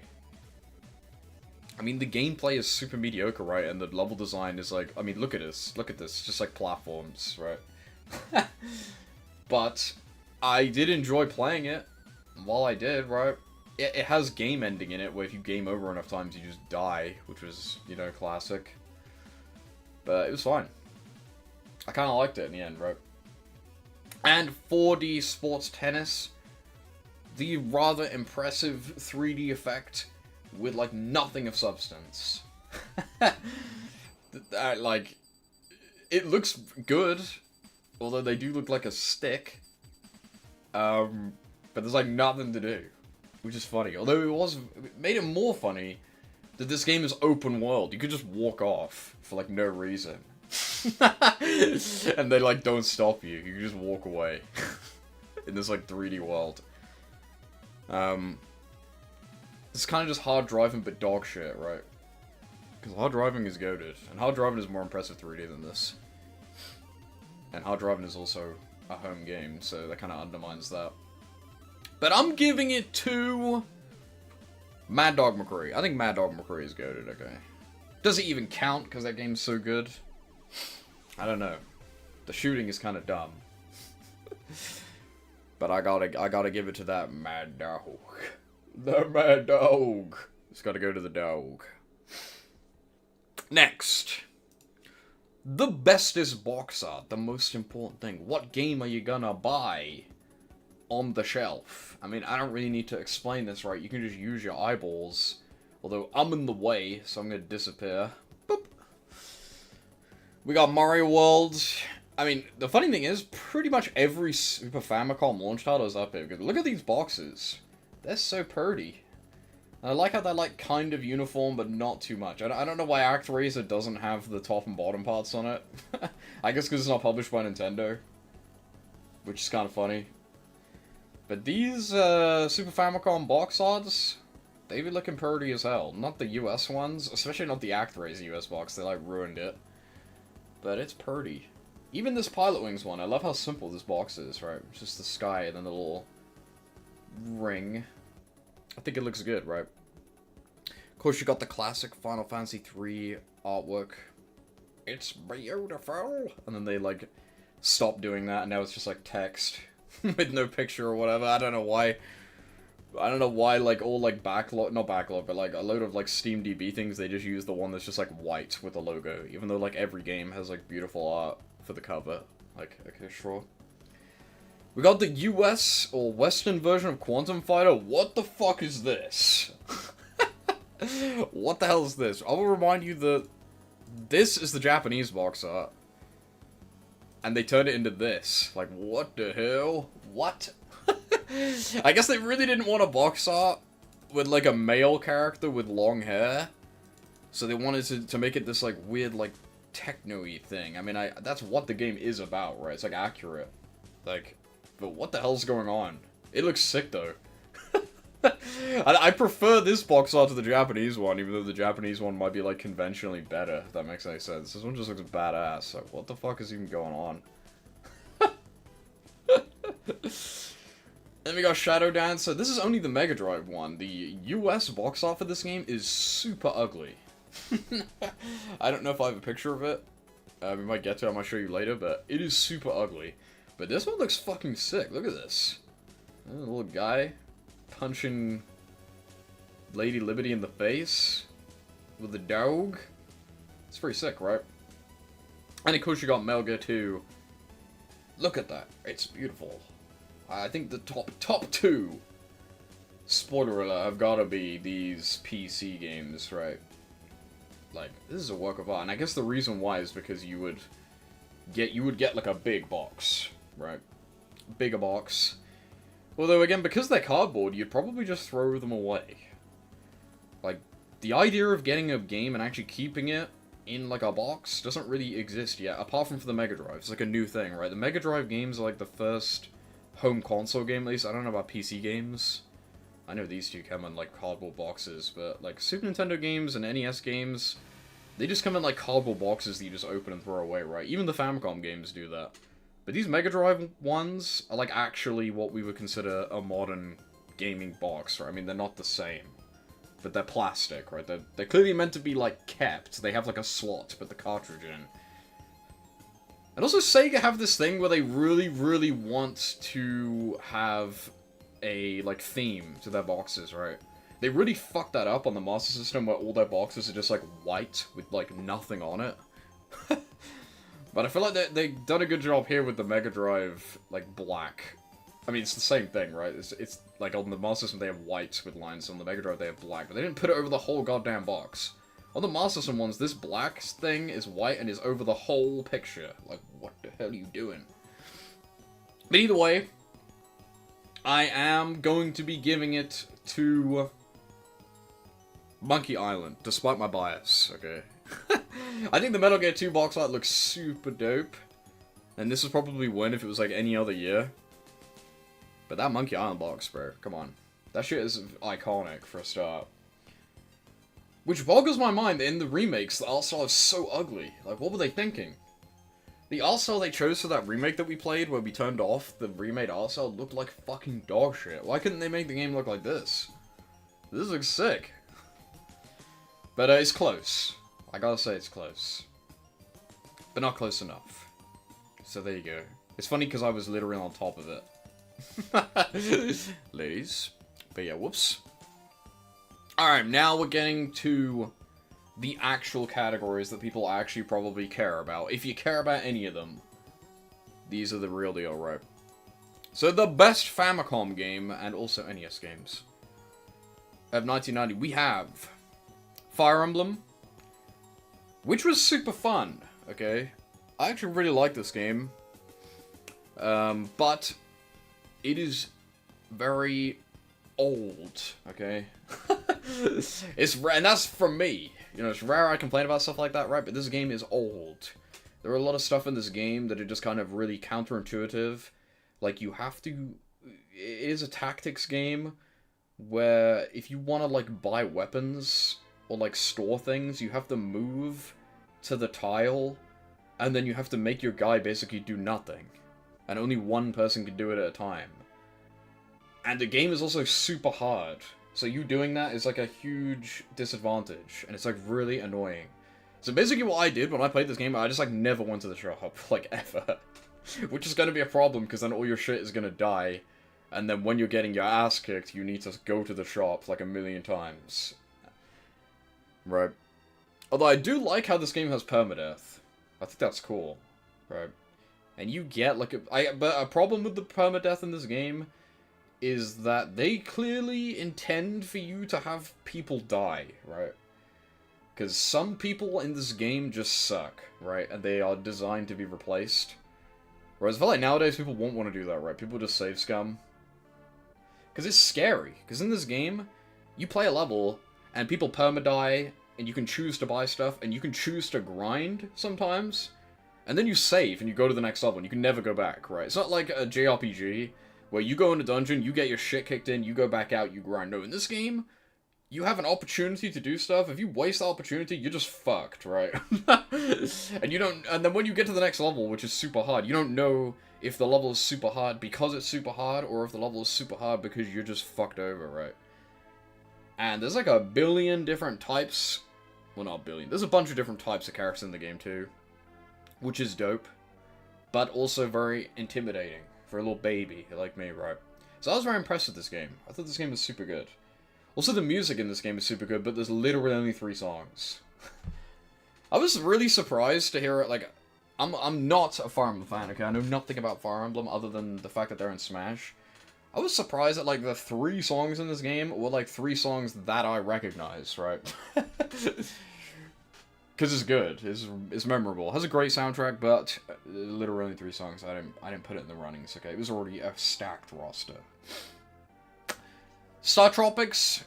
I mean, the gameplay is super mediocre, right? And the level design is like... I mean, look at this. Look at this. Just like platforms, right? But I did enjoy playing it. While I did, right? It has game ending in it, where if you game over enough times, you just die. Which was, you know, classic. But it was fine. I kind of liked it in the end, right? And 4D sports tennis. the rather impressive 3D effect with, like, nothing of substance. Like, it looks good, although they do look like a stick. But there's, like, nothing to do, which is funny. Although it made it more funny that this game is open world. You could just walk off for, like, no reason. And they, like, don't stop you. You can just walk away in this, like, 3D world. It's kind of just hard driving, but dog shit, right? Because hard driving is goated, and hard driving is more impressive 3D than this. And hard driving is also a home game, so that kind of undermines that. But I'm giving it to Mad Dog McCree. I think Mad Dog McCree is goated, okay. Does it even count because that game's so good? I don't know. The shooting is kind of dumb. But I gotta give it to that Mad Dog. The Mad Dog. It's gotta go to the dog. Next. The bestest box art. The most important thing. What game are you gonna buy on the shelf? I mean, I don't really need to explain this, right? You can just use your eyeballs. Although I'm in the way, so I'm gonna disappear. Boop. We got Mario World. I mean, the funny thing is, pretty much every Super Famicom launch title is up here. Because look at these boxes. They're so pretty. And I like how they're, like, kind of uniform, but not too much. I don't know why ActRaiser doesn't have the top and bottom parts on it. I guess because it's not published by Nintendo. Which is kind of funny. But these Super Famicom box arts, they be looking pretty as hell. Not the US ones, especially not the ActRaiser US box. They, like, ruined it. But it's pretty. Even this Pilot Wings one, I love how simple this box is, right? It's just the sky and then the little ring. I think it looks good, right? Of course, you got the classic Final Fantasy III artwork. It's beautiful! And then they, like, stopped doing that, and now it's just, like, text with no picture or whatever. I don't know why. I don't know why, like, all, like, backlog, not backlog, but, like, a load of, like, SteamDB things, they just use the one that's just, like, white with a logo. Even though, like, every game has, like, beautiful art for the cover. Like, okay, sure. We got the US, or Western version of Quantum Fighter. What the fuck is this? What the hell is this? I will remind you that this is the Japanese box art. And they turned it into this. Like, what the hell? What? I guess they really didn't want a box art with, like, a male character with long hair. So they wanted to make it this, like, weird, like, techno-y thing. I mean, that's what the game is about, right? It's, like, accurate. Like, but what the hell's going on? It looks sick, though. I prefer this box art to the Japanese one, even though the Japanese one might be, like, conventionally better, if that makes any sense. This one just looks badass. Like, what the fuck is even going on? Then we got Shadow Dancer. This is only the Mega Drive one. The US box art for this game is super ugly. I don't know if I have a picture of it. We might get to it, I might show you later, but it is super ugly. But this one looks fucking sick. Look at this. A little guy punching Lady Liberty in the face with a dog. It's pretty sick, right? And of course you got Metal Gear 2. Look at that. It's beautiful. I think the top two, spoiler alert, have gotta be these PC games, right? Like, this is a work of art, and I guess the reason why is because you would get like a big box, right? Bigger box. Although again, because they're cardboard, you'd probably just throw them away. Like, the idea of getting a game and actually keeping it in like a box doesn't really exist yet, apart from for the Mega Drive. It's like a new thing, right? The Mega Drive games are like the first home console game, at least. I don't know about PC games. I know these two come in like cardboard boxes, but like Super Nintendo games and NES games, they just come in like cardboard boxes that you just open and throw away, right? Even the Famicom games do that. But these Mega Drive ones are like actually what we would consider a modern gaming box, right? I mean, they're not the same, but they're plastic, right? They're clearly meant to be like kept. They have like a slot to put the cartridge in. And also Sega have this thing where they really, really want to have a, like, theme to their boxes, right? They really fucked that up on the Master System where all their boxes are just, like, white with, like, nothing on it. But I feel like they've done a good job here with the Mega Drive, like, black. I mean, it's the same thing, right? It's like on the Master System they have white with lines, on the Mega Drive they have black, but they didn't put it over the whole goddamn box. On the Master System ones, this black thing is white and is over the whole picture. Like, what the hell are you doing? But either way, I am going to be giving it to Monkey Island, despite my bias, okay? I think the Metal Gear 2 box art looks super dope, and this would probably win if it was like any other year. But that Monkey Island box, bro, come on. That shit is iconic for a start. Which boggles my mind, in the remakes, the art style is so ugly. Like, what were they thinking? The art style they chose for that remake that we played, where we turned off the remade art style, looked like fucking dog shit. Why couldn't they make the game look like this? This looks sick. But it's close. I gotta say it's close. But not close enough. So there you go. It's funny because I was literally on top of it. Ladies. But yeah, whoops. Alright, now we're getting to the actual categories that people actually probably care about. If you care about any of them, these are the real deal, right? So the best Famicom game, and also NES games, of 1990, we have Fire Emblem, which was super fun, okay? I actually really like this game, but it is very old, okay? And that's from me. You know, it's rare I complain about stuff like that, right? But this game is old. There are a lot of stuff in this game that are just kind of really counterintuitive. Like, you have to... It is a tactics game where if you want to, like, buy weapons or, like, store things, you have to move to the tile, and then you have to make your guy basically do nothing. And only one person can do it at a time. And the game is also super hard. So you doing that is like a huge disadvantage. And it's like really annoying. So basically what I did when I played this game, I just like never went to the shop. Like ever. Which is going to be a problem because then all your shit is going to die. And then when you're getting your ass kicked, you need to go to the shop like a million times. Right. Although I do like how this game has permadeath. I think that's cool. Right. And you get like but a problem with the permadeath in this game is that they clearly intend for you to have people die, right? Because some people in this game just suck, right? And they are designed to be replaced. Whereas I feel like nowadays people won't want to do that, right? People just save scum. Because it's scary. Because in this game, you play a level, and people perma-die, and you can choose to buy stuff, and you can choose to grind sometimes. And then you save, and you go to the next level, and you can never go back, right? It's not like a JRPG, where you go in a dungeon, you get your shit kicked in, you go back out, you grind. No, in this game, you have an opportunity to do stuff. If you waste the opportunity, you're just fucked, right? And you don't, and then when you get to the next level, which is super hard, you don't know if the level is super hard because it's super hard, or if the level is super hard because you're just fucked over, right? And there's like a billion different types, well not a billion, there's a bunch of different types of characters in the game too, which is dope, but also very intimidating for a little baby like me, right? So I was very impressed with this game. I thought this game was super good. Also, the music in this game is super good, but there's literally only 3 songs. I was really surprised to hear it, like, I'm not a Fire Emblem fan, okay? I know nothing about Fire Emblem other than the fact that they're in Smash. I was surprised that, like, the 3 songs in this game were, like, 3 songs that I recognize, right? Because it's good, it's memorable. It has a great soundtrack, but literally only 3 songs. I didn't put it in the runnings, okay? It was already a stacked roster. Star Tropics,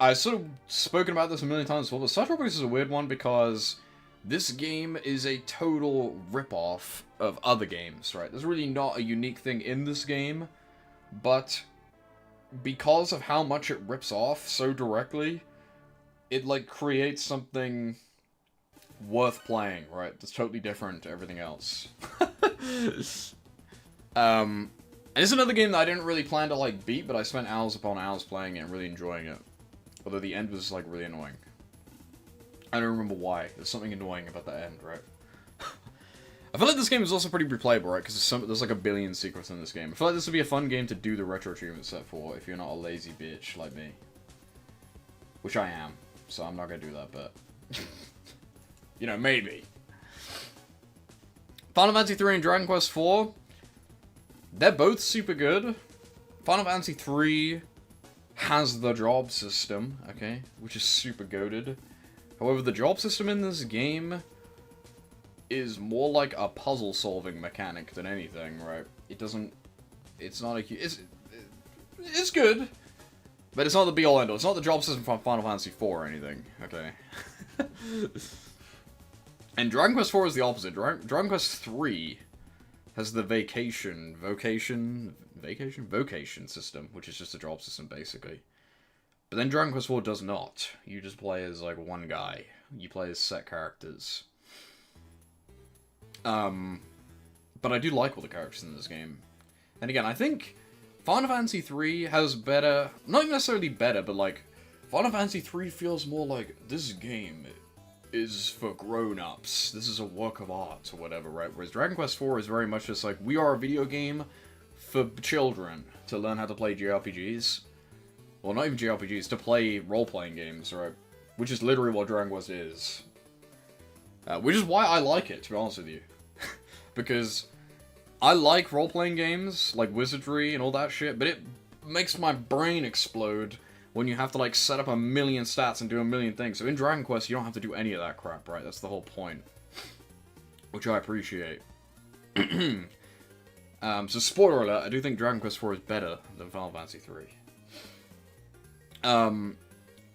I've sort of spoken about this a million times before, but Star Tropics is a weird one because this game is a total rip-off of other games, right? There's really not a unique thing in this game, but because of how much it rips off so directly, it, like, creates something worth playing, right? That's totally different to everything else. And it's another game that I didn't really plan to, like, beat, but I spent hours upon hours playing it and really enjoying it. Although the end was, like, really annoying. I don't remember why. There's something annoying about the end, right? I feel like this game is also pretty replayable, right? Because there's like a billion secrets in this game. I feel like this would be a fun game to do the retro achievement set for if you're not a lazy bitch like me. Which I am. So I'm not going to do that, but... you know, maybe. Final Fantasy 3 and Dragon Quest 4. They're both super good. Final Fantasy 3 has the job system, okay, which is super goated. However, the job system in this game is more like a puzzle-solving mechanic than anything, right? It's not a... It's good, but it's not the be-all end-all. It's not the job system from Final Fantasy 4 or anything, okay? And Dragon Quest 4 is the opposite. Dragon Quest 3 has the vocation system, which is just a job system, basically. But then Dragon Quest 4 does not. You just play as, like, one guy. You play as set characters. But I do like all the characters in this game. And again, I think Final Fantasy 3 has better... Not even necessarily better, but, like, Final Fantasy 3 feels more like, this game is for grown-ups. This is a work of art, or whatever, right? Whereas Dragon Quest 4 is very much just like, we are a video game for children to learn how to play JRPGs. Well, not even JRPGs, to play role-playing games, right? Which is literally what Dragon Quest is. Which is why I like it, to be honest with you. Because I like role-playing games, like Wizardry and all that shit, but it makes my brain explode when you have to, like, set up a million stats and do a million things. So in Dragon Quest, you don't have to do any of that crap, right? That's the whole point. Which I appreciate. So spoiler alert, I do think Dragon Quest 4 is better than Final Fantasy 3.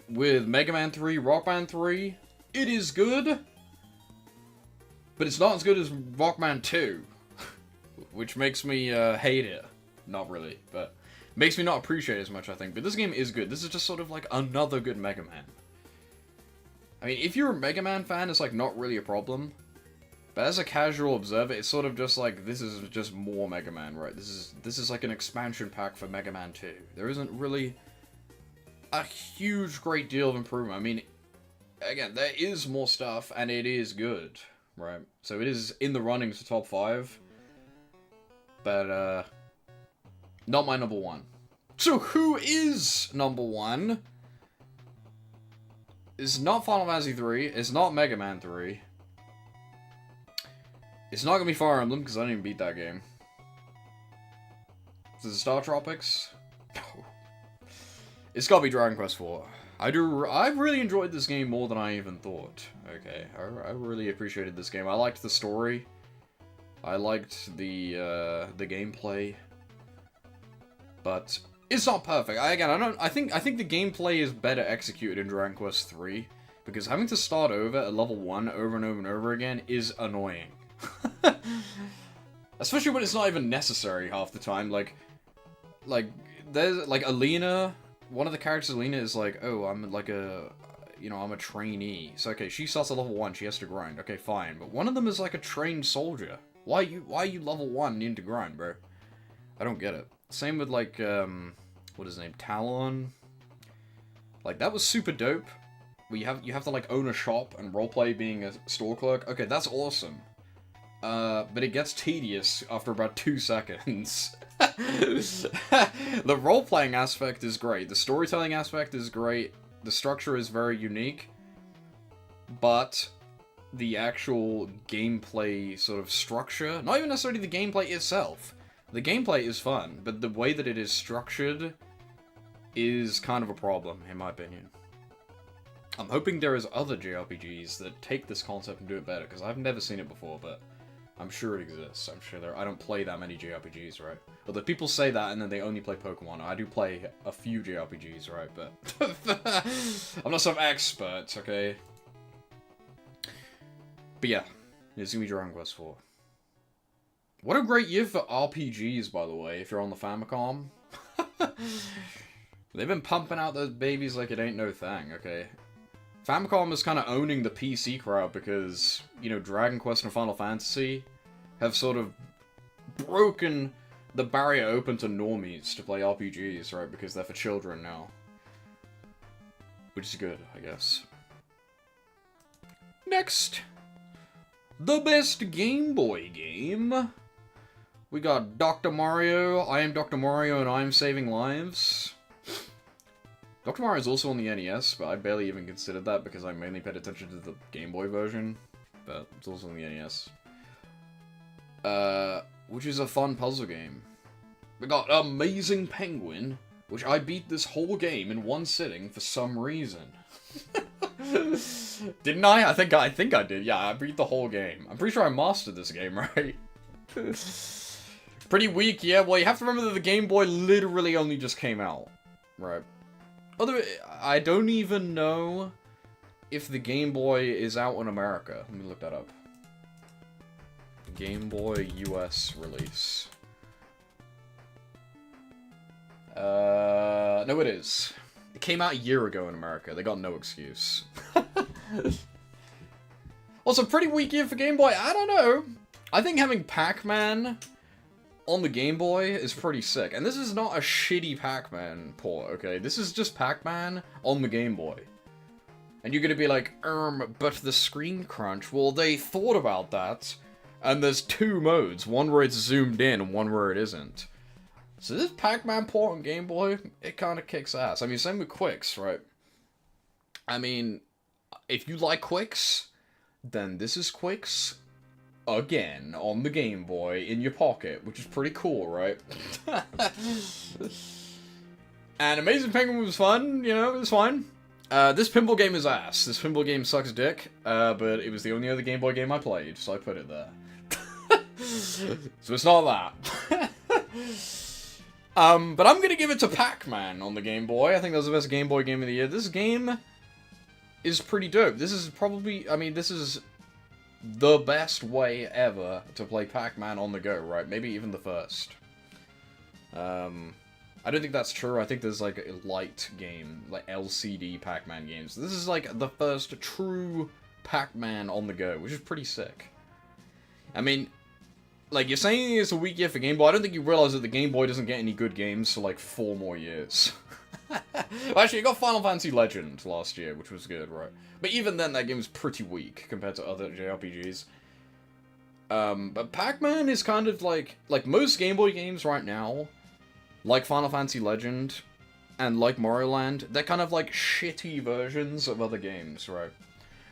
With Mega Man 3, Rock Band 3, it is good. But it's not as good as Rock Band 2. Which makes me hate it. Not really, but... Makes me not appreciate it as much, I think. But this game is good. This is just sort of like another good Mega Man. I mean, if you're a Mega Man fan, it's like not really a problem. But as a casual observer, it's sort of just like, this is just more Mega Man, right? This is like an expansion pack for Mega Man 2. There isn't really a huge, great deal of improvement. I mean, again, there is more stuff, and it is good, right? So it is in the running to top 5. But, not my number 1. So who is number 1? It's not Final Fantasy 3. It's not Mega Man 3. It's not gonna be Fire Emblem, because I didn't even beat that game. Is it Star Tropics? No. It's gotta be Dragon Quest 4. I've really enjoyed this game more than I even thought. Okay, I really appreciated this game. I liked the story. I liked the gameplay. But it's not perfect. I think the gameplay is better executed in Dragon Quest 3, because having to start over at level 1 over and over and over again is annoying. Especially when it's not even necessary half the time. Like there's like Alina, one of the characters, Alina, is like, oh, I'm like a, you know, I'm a trainee. So okay, she starts at level 1, she has to grind. Okay, fine. But one of them is like a trained soldier. Why are you level 1 needing to grind, bro? I don't get it. Same with, like, what is his name? Talon? Like, that was super dope. Where you have to, like, own a shop and roleplay being a store clerk. Okay, that's awesome. But it gets tedious after about 2 seconds. The role-playing aspect is great. The storytelling aspect is great. The structure is very unique. But the actual gameplay sort of structure, not even necessarily the gameplay itself. The gameplay is fun, but the way that it is structured is kind of a problem, in my opinion. I'm hoping there is other JRPGs that take this concept and do it better, because I've never seen it before, but I'm sure it exists. I'm sure I don't play that many JRPGs, right? Although people say that and then they only play Pokemon. I do play a few JRPGs, right? But I'm not some expert, okay? But yeah, it's gonna be Dragon Quest 4. What a great year for RPGs, by the way, if you're on the Famicom. They've been pumping out those babies like it ain't no thing, okay? Famicom is kind of owning the PC crowd because, you know, Dragon Quest and Final Fantasy have sort of broken the barrier open to normies to play RPGs, right? Because they're for children now. Which is good, I guess. Next, the best Game Boy game. We got Dr. Mario, I Am Dr. Mario, and I Am Saving Lives. Dr. Mario is also on the NES, but I barely even considered that because I mainly paid attention to the Game Boy version. But it's also on the NES. Which is a fun puzzle game. We got Amazing Penguin, which I beat this whole game in one sitting for some reason. Didn't I? I think I did. Yeah, I beat the whole game. I'm pretty sure I mastered this game, right? Pretty weak, yeah. Well, you have to remember that the Game Boy literally only just came out, right? Although, I don't even know if the Game Boy is out in America. Let me look that up. Game Boy US release. No it is. It came out a year ago in America. They got no excuse. Also, pretty weak year for Game Boy. I don't know. I think having Pac-Man on the Game Boy is pretty sick. And this is not a shitty Pac-Man port, okay? This is just Pac-Man on the Game Boy. And you're gonna be like, but the screen crunch. Well, they thought about that. And there's two modes. One where it's zoomed in and one where it isn't. So this Pac-Man port on Game Boy, it kind of kicks ass. I mean, same with Quicks, right? I mean, if you like Quicks, then this is Quicks again on the Game Boy in your pocket, which is pretty cool, right? And Amazing Penguin was fun, you know, it was fine. This pinball game is ass. This pinball game sucks dick, but it was the only other Game Boy game I played, so I put it there. So it's not that. But I'm gonna give it to Pac-Man on the Game Boy. I think that was the best Game Boy game of the year. This game is pretty dope. This is probably, I mean, this is the best way ever to play Pac-Man on the go, right? Maybe even the first. I don't think that's true. I think there's like a light game, like LCD Pac-Man games. This is like the first true Pac-Man on the go, which is pretty sick. I mean, like, you're saying it's a weak year for Game Boy. I don't think you realize that the Game Boy doesn't get any good games for like 4 more years. Well, actually, you got Final Fantasy Legend last year, which was good, right? But even then, that game was pretty weak compared to other JRPGs. But Pac-Man is kind of like most Game Boy games right now, like Final Fantasy Legend and like Mario Land, they're kind of like shitty versions of other games, right?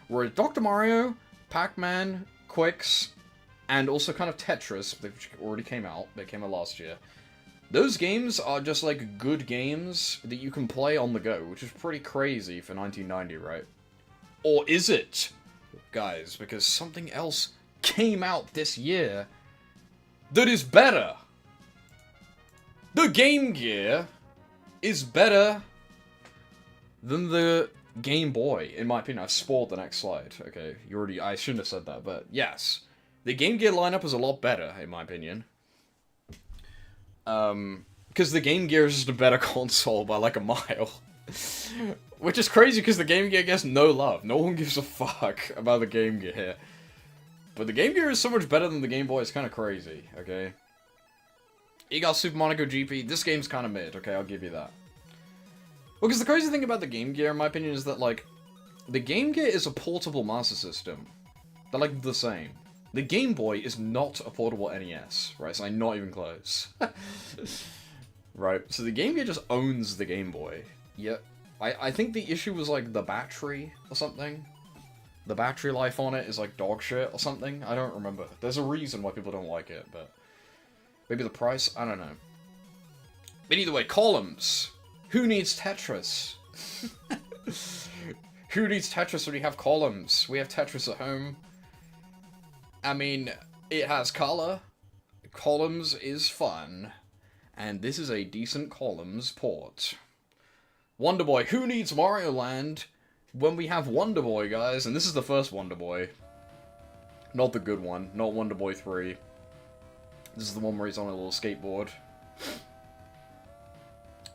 Whereas Dr. Mario, Pac-Man, Quicks, and also kind of Tetris, which already came out, that came out last year. Those games are just like good games that you can play on the go, which is pretty crazy for 1990, right? Or is it, guys? Because something else came out this year that is better. The Game Gear is better than the Game Boy, in my opinion. I've spoiled the next slide. Okay, I shouldn't have said that, but yes. The Game Gear lineup is a lot better, in my opinion. Because the Game Gear is just a better console by like a mile. Which is crazy because the Game Gear gets no love. No one gives a fuck about the Game Gear. But the Game Gear is so much better than the Game Boy, it's kind of crazy, okay? You got Super Monaco GP. This game's kind of mid, okay? I'll give you that. Well, because the crazy thing about the Game Gear, in my opinion, is that, like, the Game Gear is a portable Master System. They're, like, the same. The Game Boy is not a portable NES, right? So I'm not even close. Right? So the Game Gear just owns the Game Boy. Yeah. I think the issue was, like, the battery or something. The battery life on it is, like, dog shit or something. I don't remember. There's a reason why people don't like it, but... maybe the price? I don't know. But either way, columns. Who needs Tetris? Who needs Tetris when you have columns? We have Tetris at home. I mean, it has color. Columns is fun. And this is a decent columns port. Wonder Boy. Who needs Mario Land when we have Wonder Boy, guys? And this is the first Wonder Boy. Not the good one. Not Wonder Boy 3. This is the one where he's on a little skateboard.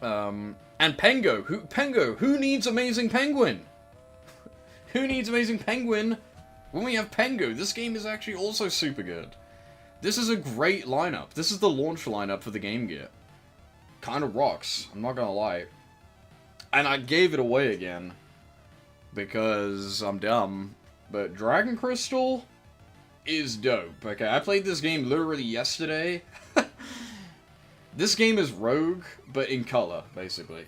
And Pengo. Who needs Amazing Penguin? Who needs Amazing Penguin when we have Pengo? This game is actually also super good. This is a great lineup. This is the launch lineup for the Game Gear. Kinda rocks, I'm not gonna lie. And I gave it away again. Because I'm dumb. But Dragon Crystal is dope. Okay, I played this game literally yesterday. This game is Rogue, but in color, basically.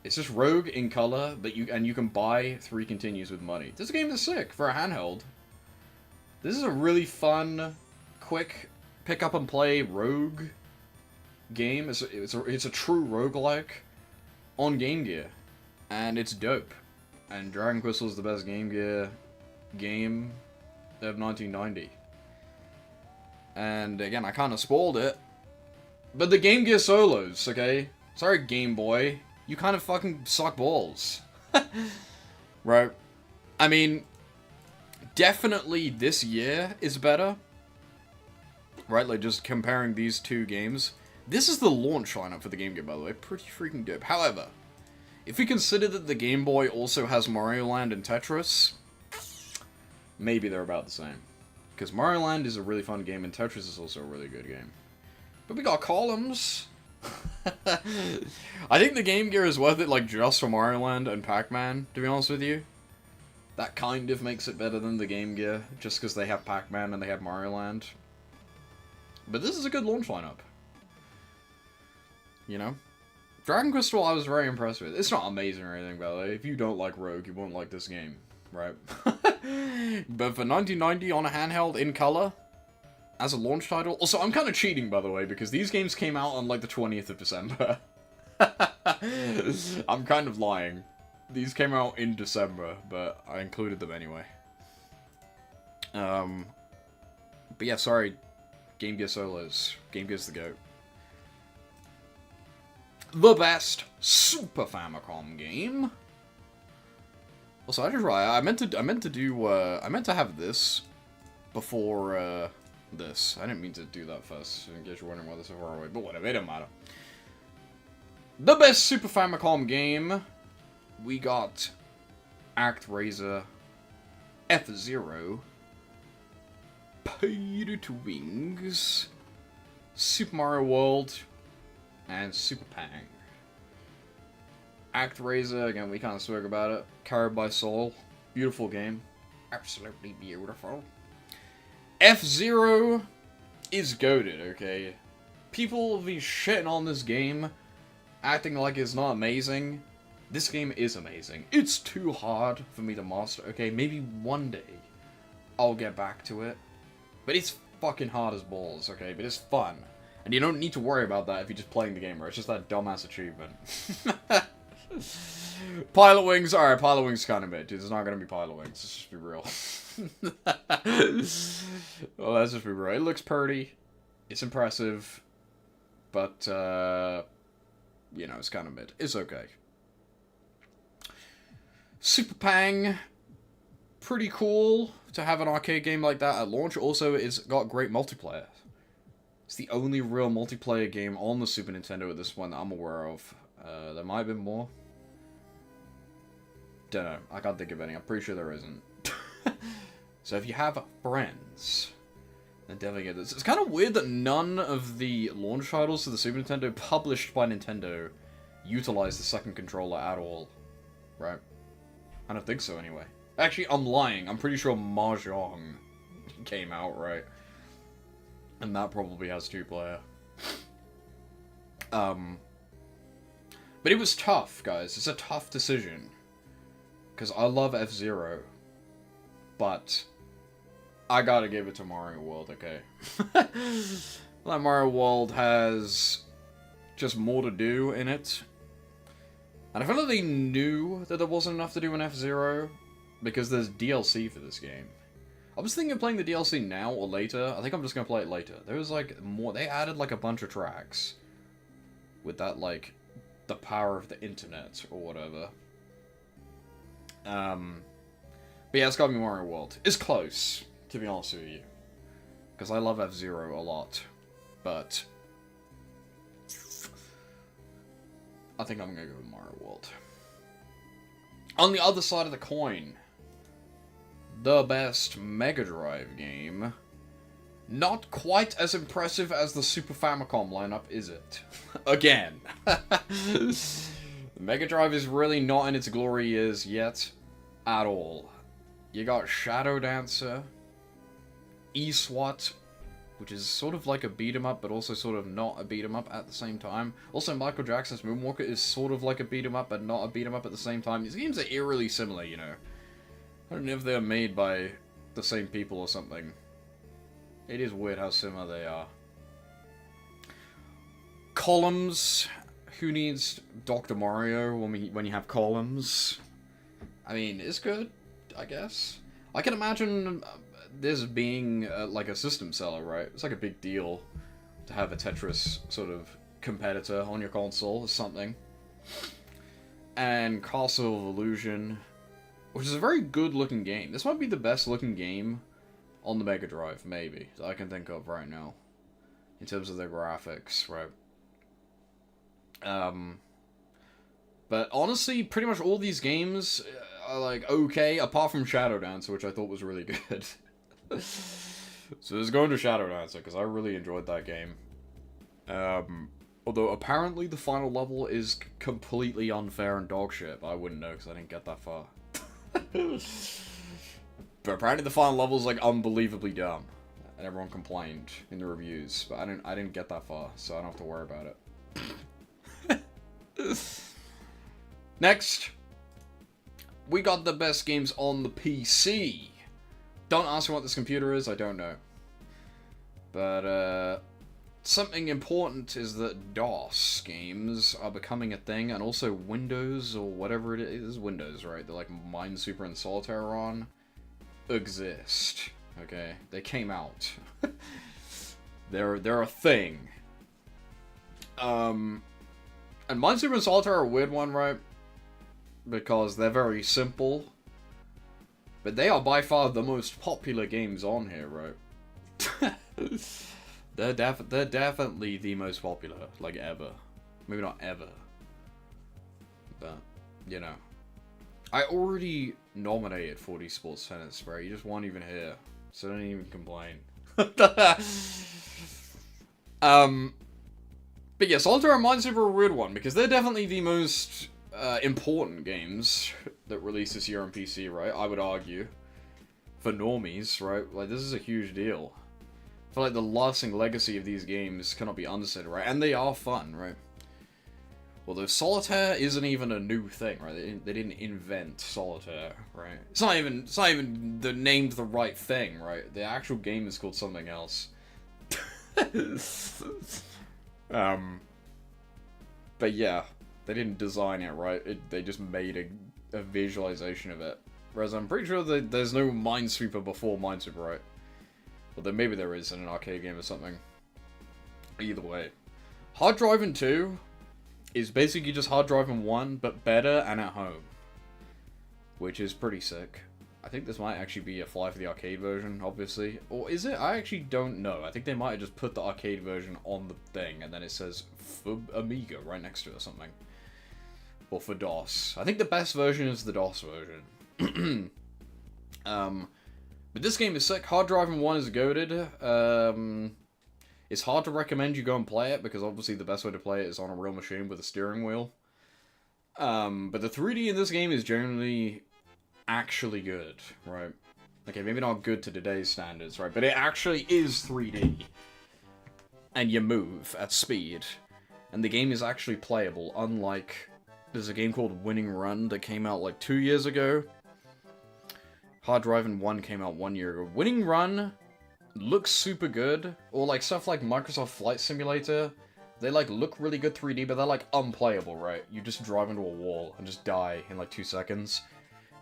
It's just Rogue in color, but you can buy 3 continues with money. This game is sick for a handheld. This is a really fun, quick, pick up and play Rogue game. It's a true roguelike on Game Gear, and it's dope. And Dragon Quest was the best Game Gear game of 1990. And again, I kind of spoiled it, but the Game Gear solos, okay? Sorry, Game Boy, you kind of fucking suck balls. Right? I mean, definitely this year is better. Right, like just comparing these two games. This is the launch lineup for the Game Gear, by the way. Pretty freaking dope. However, if we consider that the Game Boy also has Mario Land and Tetris, maybe they're about the same. Because Mario Land is a really fun game, and Tetris is also a really good game. But we got columns. I think the Game Gear is worth it, like, just for Mario Land and Pac-Man, to be honest with you. That kind of makes it better than the Game Gear, just because they have Pac-Man and they have Mario Land. But this is a good launch lineup. You know? Dragon Quest I was very impressed with. It's not amazing or anything, by the way. If you don't like Rogue, you won't like this game, right? But for 1990 on a handheld in color, as a launch title... Also, I'm kind of cheating, by the way, because these games came out on, like, the 20th of December. I'm kind of lying. These came out in December, but I included them anyway. But yeah, sorry. Game Gear solos. Game Gear's the GOAT. The best Super Famicom game. Also, I just I meant to have this before this. I didn't mean to do that first. In case you're wondering why this is so far away, but whatever, it don't matter. The best Super Famicom game. We got ActRaiser, F-Zero, Pirate Wings, Super Mario World, and Super Pang. ActRaiser, again, we kind of spoke about it. Carried by Soul. Beautiful game. Absolutely beautiful. F-Zero is goated, okay? People will be shitting on this game, acting like it's not amazing. This game is amazing. It's too hard for me to master, okay? Maybe one day I'll get back to it. But it's fucking hard as balls, okay? But it's fun. And you don't need to worry about that if you're just playing the game, right? It's just that dumbass achievement. Pilot Wings, alright, Pilot Wings kind of bit. Dude, there's not gonna be Pilot Wings, let's just be real. Well, let's just be real. It looks pretty. It's impressive. But, you know, it's kind of mid. It's okay. Super Pang, pretty cool to have an arcade game like that at launch. Also, it's got great multiplayer. It's the only real multiplayer game on the Super Nintendo at this point that I'm aware of. There might have been more. Don't know. I can't think of any. I'm pretty sure there isn't. So if you have friends, then definitely get this. It's kind of weird that none of the launch titles to the Super Nintendo published by Nintendo utilize the second controller at all. Right? I don't think so, anyway. Actually, I'm lying. I'm pretty sure Mahjong came out, right? And that probably has two-player. But it was tough, guys. It's a tough decision. Because I love F-Zero. But I gotta give it to Mario World, okay? Like, Mario World has just more to do in it. And I feel like they knew that there wasn't enough to do in F-Zero, because there's DLC for this game. I was thinking of playing the DLC now or later. I think I'm just gonna play it later. There was, like, more... They added, like, a bunch of tracks. With that, like, the power of the internet, or whatever. But yeah, it's gotta be Mario World. It's close, to be honest with you. Because I love F-Zero a lot. But I think I'm gonna go with Mario World. On the other side of the coin, the best Mega Drive game. Not quite as impressive as the Super Famicom lineup, is it? Again. The Mega Drive is really not in its glory years yet. At all. You got Shadow Dancer, E-SWAT, which is sort of like a beat-em-up, but also sort of not a beat-em-up at the same time. Also, Michael Jackson's Moonwalker is sort of like a beat-em-up, but not a beat-em-up at the same time. These games are eerily similar, you know. I don't know if they're made by the same people or something. It is weird how similar they are. Columns. Who needs Dr. Mario when you have columns? I mean, it's good, I guess. I can imagine this being like a system seller, right? It's like a big deal to have a Tetris sort of competitor on your console or something. And Castle of Illusion, which is a very good looking game. This might be the best looking game on the Mega Drive, maybe, that I can think of right now. In terms of the graphics, right? But honestly, pretty much all these games are like okay, apart from Shadow Dancer, which I thought was really good. So let's go into Shadow Dancer, because I really enjoyed that game. Although apparently the final level is completely unfair and dogshit, but I wouldn't know because I didn't get that far. But apparently the final level is like unbelievably dumb, and everyone complained in the reviews. But I didn't get that far, so I don't have to worry about it. Next, we got the best games on the PC. Don't ask me what this computer is, I don't know. But, something important is that DOS games are becoming a thing, and also Windows, or whatever it is, Windows, right? They're like Minesweeper and Solitaire on, exist. Okay? They came out. They're a thing. And Minesweeper and Solitaire are a weird one, right? Because they're very simple. But they are by far the most popular games on here, right? They're definitely the most popular, like, ever. Maybe not ever. But, you know. I already nominated 40 Sports Tennis, bro. You just weren't even here. So don't even complain. But yeah, Solitaire and Minesweeper are a weird one, because they're definitely the most important games that release this year on PC, right? I would argue. For normies, right? Like, this is a huge deal. I feel like the lasting legacy of these games cannot be understated, right? And they are fun, right? Although Solitaire isn't even a new thing, right? They didn't invent Solitaire, right? It's not even named the right thing, right? The actual game is called something else. But yeah, they didn't design it, right? They just made a visualization of it. Whereas I'm pretty sure that there's no Minesweeper before Minesweeper, right? Well, then maybe there is in an arcade game or something. Either way. Hard Driving 2 is basically just Hard Driving 1, but better and at home. Which is pretty sick. I think this might actually be a fly for the arcade version, obviously. Or is it? I actually don't know. I think they might have just put the arcade version on the thing, and then it says for Amiga right next to it or something. Or for DOS. I think the best version is the DOS version. But this game is sick. Hard Driving 1 is goated. It's hard to recommend you go and play it, because obviously the best way to play it is on a real machine with a steering wheel. But the 3D in this game is generally actually good, right? Okay, maybe not good to today's standards, right? But it actually is 3D. And you move at speed. And the game is actually playable, unlike... There's a game called Winning Run that came out like 2 years ago. Hard Driving 1 came out 1 year ago. Winning Run looks super good. Or like stuff like Microsoft Flight Simulator. They like look really good 3D, but they're like unplayable, right? You just drive into a wall and just die in like 2 seconds.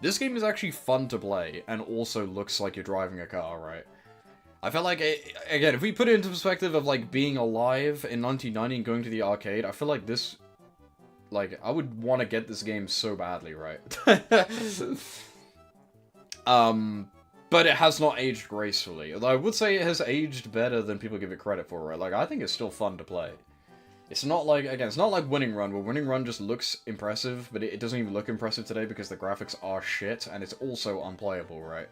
This game is actually fun to play, and also looks like you're driving a car, right? I felt like, again, if we put it into perspective of, like, being alive in 1990 and going to the arcade, I feel like this, like, I would want to get this game so badly, right? But it has not aged gracefully. Although I would say it has aged better than people give it credit for, right? Like, I think it's still fun to play. It's not like, again, it's not like Winning Run, where Winning Run just looks impressive, but it doesn't even look impressive today because the graphics are shit, and it's also unplayable, right?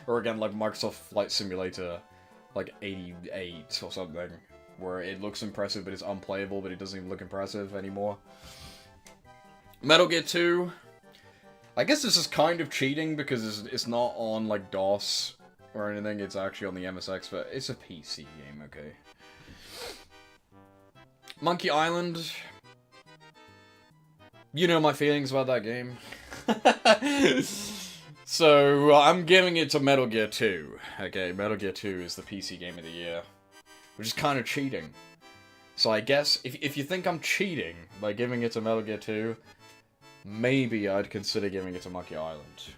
Or again, like Microsoft Flight Simulator, like 88 or something, where it looks impressive, but it's unplayable, but it doesn't even look impressive anymore. Metal Gear 2, I guess this is kind of cheating because it's not on, like, DOS or anything, it's actually on the MSX, but it's a PC game, okay? Monkey Island. You know my feelings about that game. So, I'm giving it to Metal Gear 2. Okay, Metal Gear 2 is the PC game of the year. Which is kind of cheating. So I guess, if you think I'm cheating by giving it to Metal Gear 2, maybe I'd consider giving it to Monkey Island.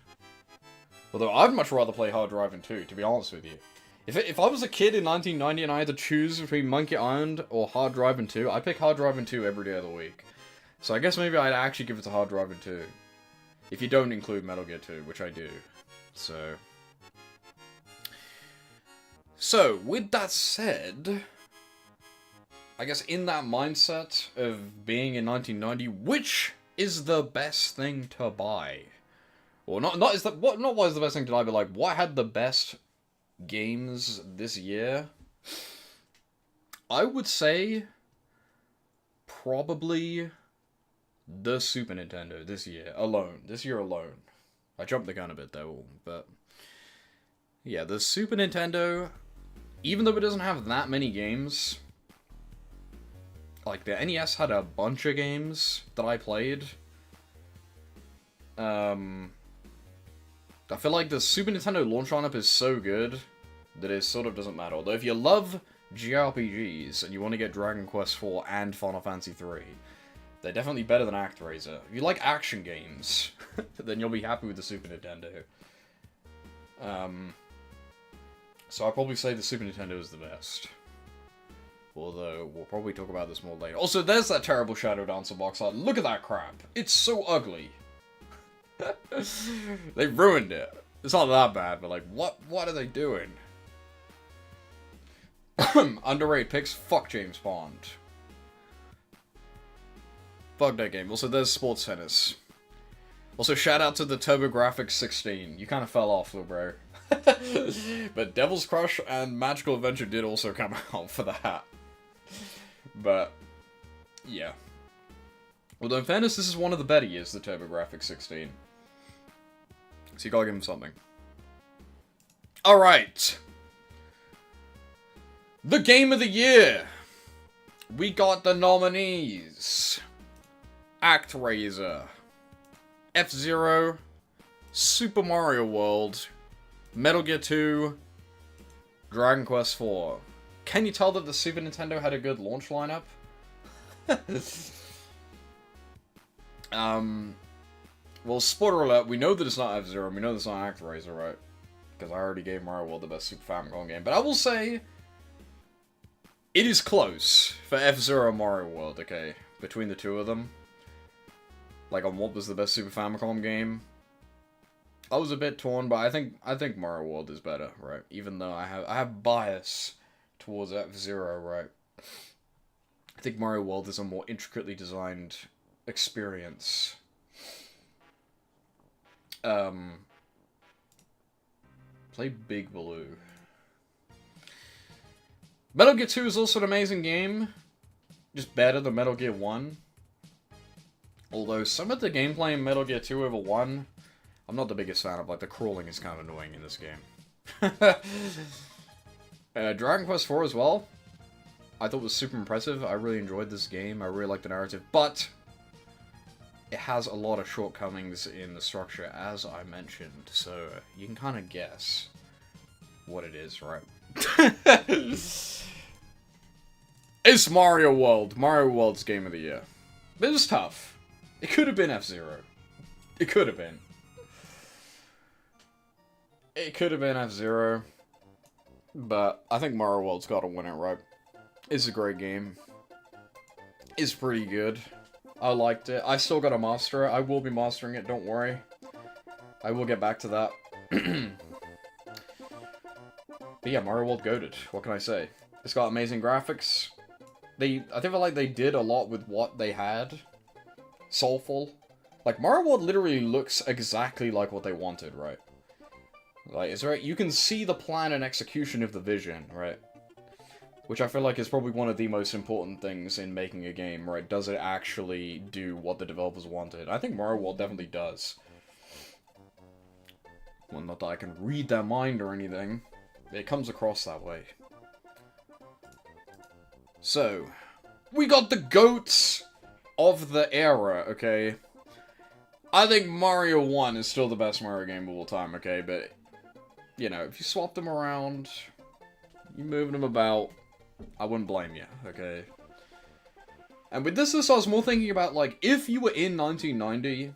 Although, I'd much rather play Hard Driving 2, to be honest with you. If I was a kid in 1990 and I had to choose between Monkey Island or Hard Driving 2, I'd pick Hard Driving 2 every day of the week. So I guess maybe I'd actually give it to Hard Driving 2. If you don't include Metal Gear 2, which I do. So, with that said, I guess in that mindset of being in 1990, which is the best thing to buy? Well, not what is the best thing to buy, but like what had the best games this year? I would say probably the Super Nintendo this year alone. I jumped the gun a bit though, but yeah, the Super Nintendo, even though it doesn't have that many games, like the NES had a bunch of games that I played. I feel like the Super Nintendo launch lineup is so good that it sort of doesn't matter. Although if you love JRPGs and you want to get Dragon Quest IV and Final Fantasy III, they're definitely better than ActRaiser. If you like action games, then you'll be happy with the Super Nintendo. So I'll probably say the Super Nintendo is the best. Although, we'll probably talk about this more later. Also, there's that terrible Shadow Dancer box art. Look at that crap. It's so ugly. They ruined it. It's not that bad, but like, what are they doing? Underrated picks? Fuck James Bond. Fuck that game. Also, there's Sports Tennis. Also, shout out to the TurboGrafx 16. You kind of fell off, little bro. But Devil's Crush and Magical Adventure did also come out for that. But, yeah. Although, in fairness, this is one of the better years, the TurboGrafx 16. So you gotta give him something. Alright. The Game of the Year. We got the nominees. ActRaiser, F-Zero, Super Mario World, Metal Gear 2, Dragon Quest IV. Can you tell that the Super Nintendo had a good launch lineup? Well, spoiler alert, we know that it's not F-Zero, and we know that it's not ActRaiser, right? Because I already gave Mario World the best Super Famicom game. But I will say, it is close for F-Zero and Mario World, okay? Between the two of them. Like, on what was the best Super Famicom game. I was a bit torn, but I think Mario World is better, right? Even though I have bias towards F-Zero, right? I think Mario World is a more intricately designed experience. Play Big Blue. Metal Gear 2 is also an amazing game. Just better than Metal Gear 1. Although some of the gameplay in Metal Gear 2 over 1, I'm not the biggest fan of. Like, the crawling is kind of annoying in this game. Dragon Quest IV as well. I thought was super impressive. I really enjoyed this game. I really liked the narrative. But it has a lot of shortcomings in the structure, as I mentioned. So you can kind of guess what it is, right? It's Mario World. Mario World's Game of the Year. It was tough. It could have been F-Zero. It could have been. It could have been F-Zero. But I think Mario World's got to win it, right? It's a great game. It's pretty good. I liked it. I still gotta master it. I will be mastering it, don't worry. I will get back to that. But yeah, Mario World goated. What can I say? It's got amazing graphics. I feel like they did a lot with what they had. Soulful. Like, Mario World literally looks exactly like what they wanted, right? Like, it's right. You can see the plan and execution of the vision, right? Which I feel like is probably one of the most important things in making a game, right? Does it actually do what the developers wanted? I think Mario World definitely does. Well, not that I can read their mind or anything. It comes across that way. So, we got the GOATs of the era, okay? I think Mario 1 is still the best Mario game of all time, okay? But, you know, if you swap them around, you move them about, I wouldn't blame you, okay? And with this, I was more thinking about, like, if you were in 1990,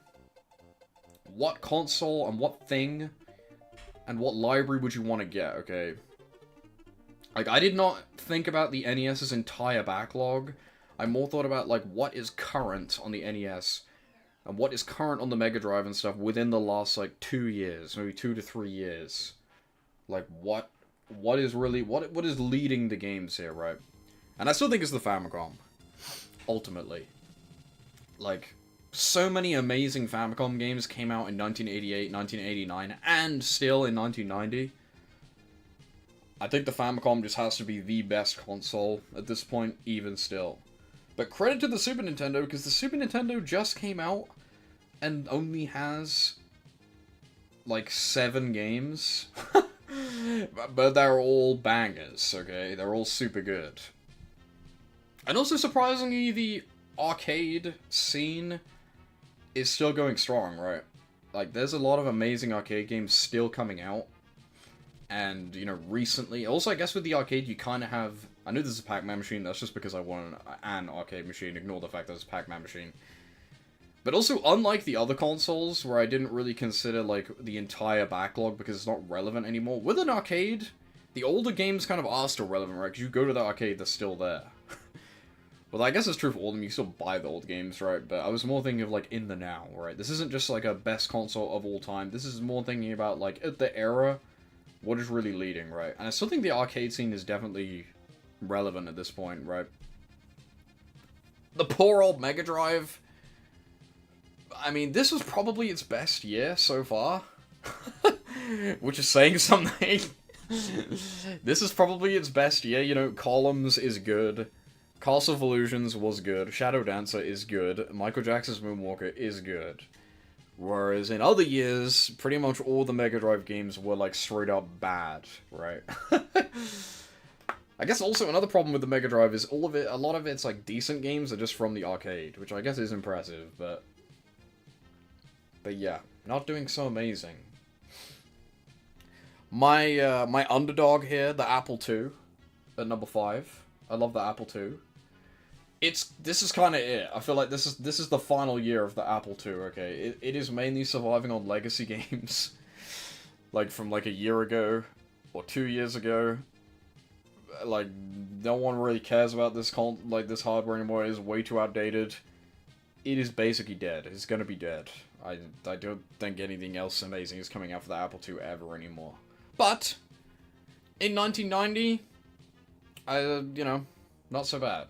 what console and what thing and what library would you want to get, okay? Like, I did not think about the NES's entire backlog. I more thought about, like, what is current on the NES and what is current on the Mega Drive and stuff within the last, like, 2 years, maybe 2 to 3 years. Like, what is really, what is leading the games here, right? And I still think it's the Famicom, ultimately. Like, so many amazing Famicom games came out in 1988, 1989, and still in 1990. I think the Famicom just has to be the best console at this point, even still. But credit to the Super Nintendo, because the Super Nintendo just came out and only has, like, 7 games. But they're all bangers, okay? They're all super good. And also, surprisingly, the arcade scene is still going strong, right? Like, there's a lot of amazing arcade games still coming out. And, you know, recently... Also, I guess with the arcade, you kind of have... I knew this is a Pac-Man machine, that's just because I want an arcade machine. Ignore the fact that it's a Pac-Man machine. But also, unlike the other consoles, where I didn't really consider, like, the entire backlog because it's not relevant anymore, with an arcade, the older games kind of are still relevant, right? Because you go to the arcade, they're still there. Well, I guess it's true for all of them, you still buy the old games, right? But I was more thinking of, like, in the now, right? This isn't just, like, a best console of all time. This is more thinking about, like, at the era, what is really leading, right? And I still think the arcade scene is definitely relevant at this point, right? The poor old Mega Drive... I mean, this was probably its best year so far. Which is saying something. This is probably its best year. You know, Columns is good. Castle of Illusions was good. Shadow Dancer is good. Michael Jackson's Moonwalker is good. Whereas in other years, pretty much all the Mega Drive games were, like, straight up bad, right? I guess also another problem with the Mega Drive is a lot of its, like, decent games are just from the arcade, which I guess is impressive, but yeah, not doing so amazing. My underdog here, the Apple II, at number 5. I love the Apple II. This is kind of it. I feel like this is the final year of the Apple II, okay? It is mainly surviving on legacy games. Like, from, like, a year ago, or 2 years ago. Like, no one really cares about this hardware anymore. It is way too outdated. It is basically dead. It's gonna be dead. I don't think anything else amazing is coming out for the Apple II ever anymore. But, in 1990, you know, not so bad.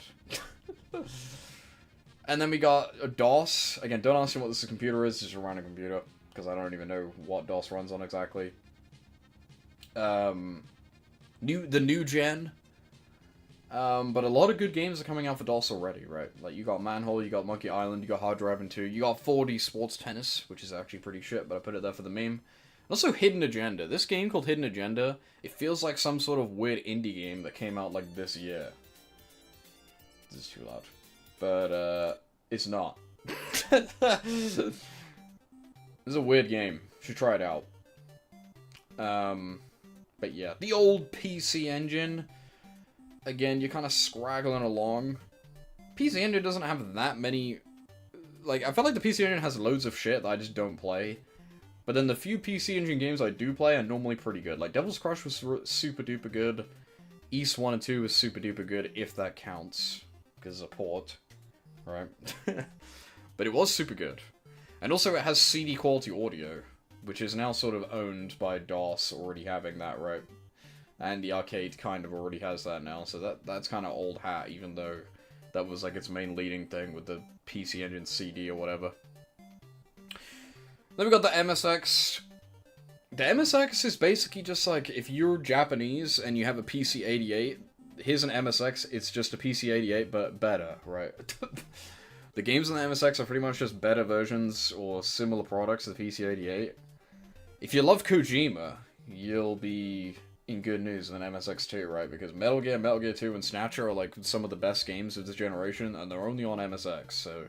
And then we got a DOS. Again, don't ask me what this computer is, it's just a random computer, because I don't even know what DOS runs on exactly. The new gen. But a lot of good games are coming out for DOS already, right? Like, you got Manhole, you got Monkey Island, you got Hard Driving 2, you got 4D Sports Tennis, which is actually pretty shit, but I put it there for the meme. And also Hidden Agenda. This game called Hidden Agenda, it feels like some sort of weird indie game that came out, like, this year. This is too loud. But, it's not. This is a weird game. You should try it out. But yeah. The old PC Engine. Again, you're kind of scraggling along. PC Engine doesn't have that many... Like, I feel like the PC Engine has loads of shit that I just don't play. But then the few PC Engine games I do play are normally pretty good. Like, Devil's Crush was super duper good. East 1 and 2 was super duper good, if that counts. Because it's a port. Right? But it was super good. And also it has CD quality audio. Which is now sort of owned by DOS already having that, right? And the arcade kind of already has that now, so that's kind of old hat, even though that was like its main leading thing with the PC Engine CD or whatever. Then we got the MSX. The MSX is basically just like, if you're Japanese and you have a PC-88, here's an MSX, it's just a PC-88, but better, right? The games on the MSX are pretty much just better versions or similar products of the PC-88. If you love Kojima, you'll be in good news with an MSX2, right? Because Metal Gear 2, and Snatcher are like some of the best games of this generation, and they're only on MSX, so,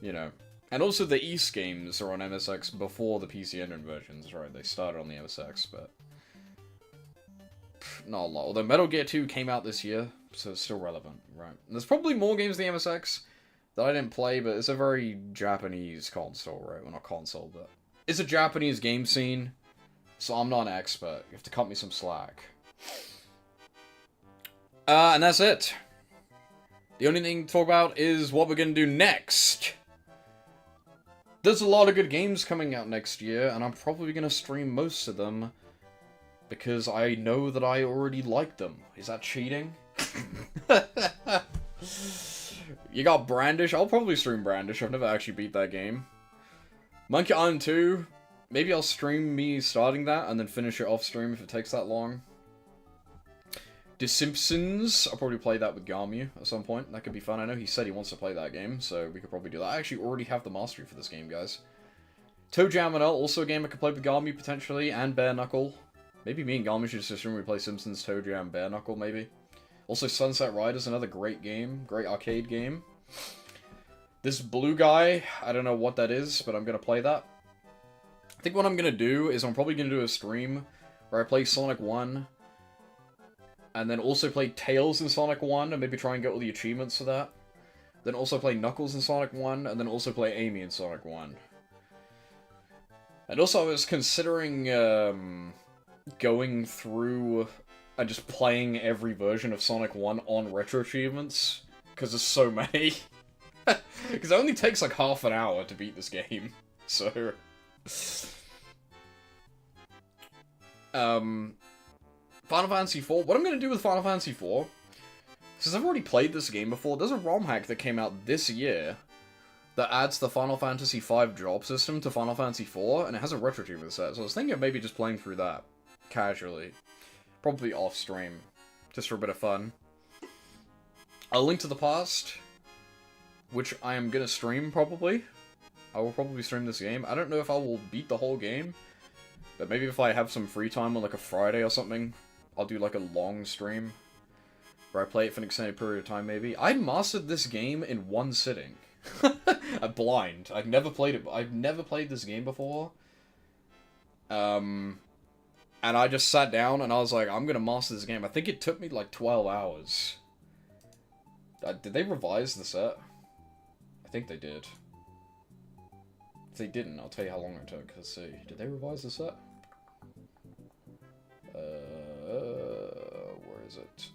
you know. And also the East games are on MSX before the PC Engine versions, right? They started on the MSX, but not a lot. Although Metal Gear 2 came out this year, so it's still relevant, right? And there's probably more games in the MSX that I didn't play, but it's a very Japanese console, right? Well, not console, but it's a Japanese game scene, so I'm not an expert. You have to cut me some slack. And that's it. The only thing to talk about is what we're going to do next. There's a lot of good games coming out next year, and I'm probably going to stream most of them because I know that I already like them. Is that cheating? You got Brandish? I'll probably stream Brandish. I've never actually beat that game. Monkey Island 2, maybe I'll stream me starting that and then finish it off stream if it takes that long. The Simpsons, I'll probably play that with Garmu at some point. That could be fun. I know he said he wants to play that game, so we could probably do that. I actually already have the mastery for this game, guys. Toe Jam and L, also a game I could play with Garmu potentially, and Bare Knuckle. Maybe me and Garmu should just assume we play Simpsons, Toe Jam, Bare Knuckle, maybe. Also, Sunset Riders, another great game. Great arcade game. This blue guy, I don't know what that is, but I'm going to play that. I think what I'm going to do is I'm probably going to do a stream where I play Sonic 1, and then also play Tails in Sonic 1, and maybe try and get all the achievements for that. Then also play Knuckles in Sonic 1, and then also play Amy in Sonic 1. And also I was considering going through and just playing every version of Sonic 1 on retro achievements, because there's so many. Because it only takes like half an hour to beat this game, so... Final Fantasy IV. What I'm going to do with Final Fantasy IV, since I've already played this game before, there's a ROM hack that came out this year that adds the Final Fantasy V drop system to Final Fantasy IV, and it has a retro achievement set, so I was thinking of maybe just playing through that, casually. Probably off-stream, just for a bit of fun. A Link to the Past, which I am going to stream, probably. I will probably stream this game. I don't know if I will beat the whole game, but maybe if I have some free time on like a Friday or something, I'll do like a long stream where I play it for an extended period of time, maybe. I mastered this game in one sitting. I'm blind. I've never played it. I've never played this game before. And I just sat down and I was like, I'm gonna master this game. I think it took me like 12 hours. Did they revise the set? I think they did. If they didn't, I'll tell you how long it took. Let's see. Did they revise the set? Where is it?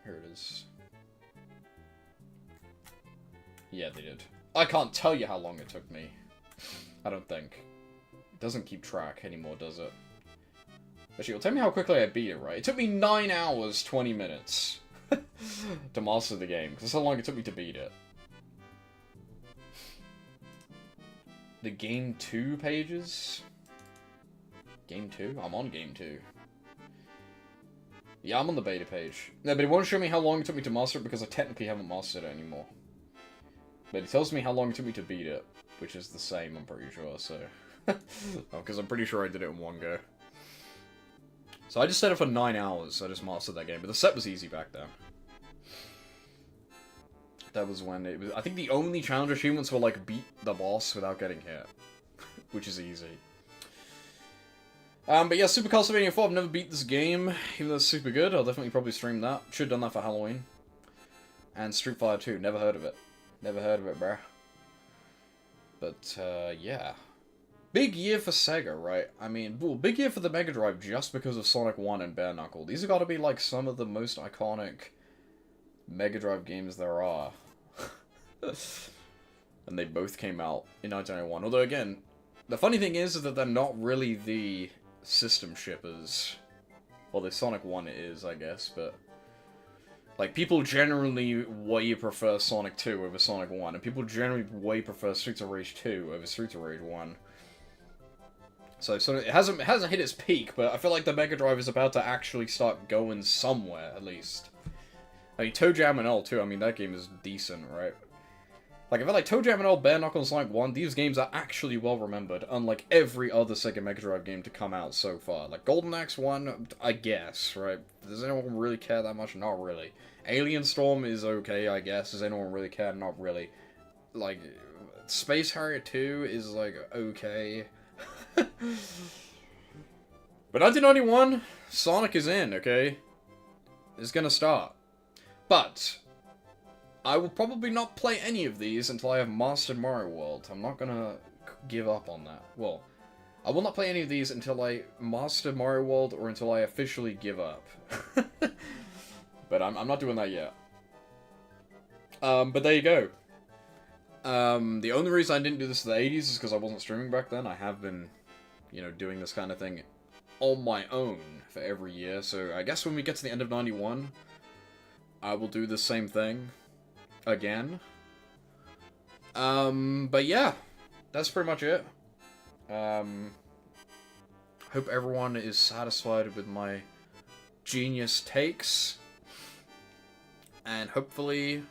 Here it is. Yeah, they did. I can't tell you how long it took me. I don't think. It doesn't keep track anymore, does it? Actually, it'll tell me how quickly I beat it, right? It took me 9 hours, 20 minutes to master the game, because that's how long it took me to beat it. The Game 2 pages? Game 2? I'm on Game 2. Yeah, I'm on the beta page. No, but it won't show me how long it took me to master it because I technically haven't mastered it anymore. But it tells me how long it took me to beat it, which is the same, I'm pretty sure, so... Because I'm pretty sure I did it in one go. So I just set it for 9 hours, I just mastered that game, but the set was easy back then. That was when it was... I think the only challenge achievements were, like, beat the boss without getting hit. Which is easy. But yeah, Super Castlevania 4, I've never beat this game, even though it's super good. I'll definitely probably stream that. Should've done that for Halloween. And Street Fighter 2, never heard of it. Never heard of it, bruh. But, yeah. Big year for Sega, right? I mean, well, big year for the Mega Drive just because of Sonic 1 and Bare Knuckle. These have got to be, like, some of the most iconic Mega Drive games there are. And they both came out in 1991. Although, again, the funny thing is that they're not really the system shippers. Well, the Sonic 1 is, I guess, but... Like, people generally way prefer Sonic 2 over Sonic 1, and people generally way prefer Streets of Rage 2 over Streets of Rage 1. So it hasn't hit its peak, but I feel like the Mega Drive is about to actually start going somewhere, at least. I mean, Toe Jam and All, too, I mean, that game is decent, right? Like, I feel like Toe Jam and All, Bare Knuckle, and Sonic 1, these games are actually well-remembered, unlike every other Sega Mega Drive game to come out so far. Like, Golden Axe 1, I guess, right? Does anyone really care that much? Not really. Alien Storm is okay, I guess. Does anyone really care? Not really. Like, Space Harrier 2 is, like, okay. But 1991, Sonic is in, okay? It's gonna start. But I will probably not play any of these until I have mastered Mario World. I'm not gonna give up on that. Well, I will not play any of these until I master Mario World or until I officially give up. But I'm not doing that yet. But there you go. The only reason I didn't do this in the 80s is because I wasn't streaming back then. I have been, you know, doing this kind of thing on my own for every year. So I guess when we get to the end of 91, I will do the same thing again. But yeah, that's pretty much it. Hope everyone is satisfied with my genius takes. And hopefully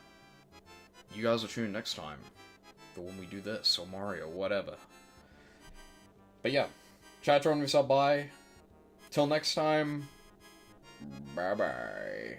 you guys will tune in next time for when we do this, or Mario, whatever. But yeah, chat on yourself, bye. Till next time, bye-bye.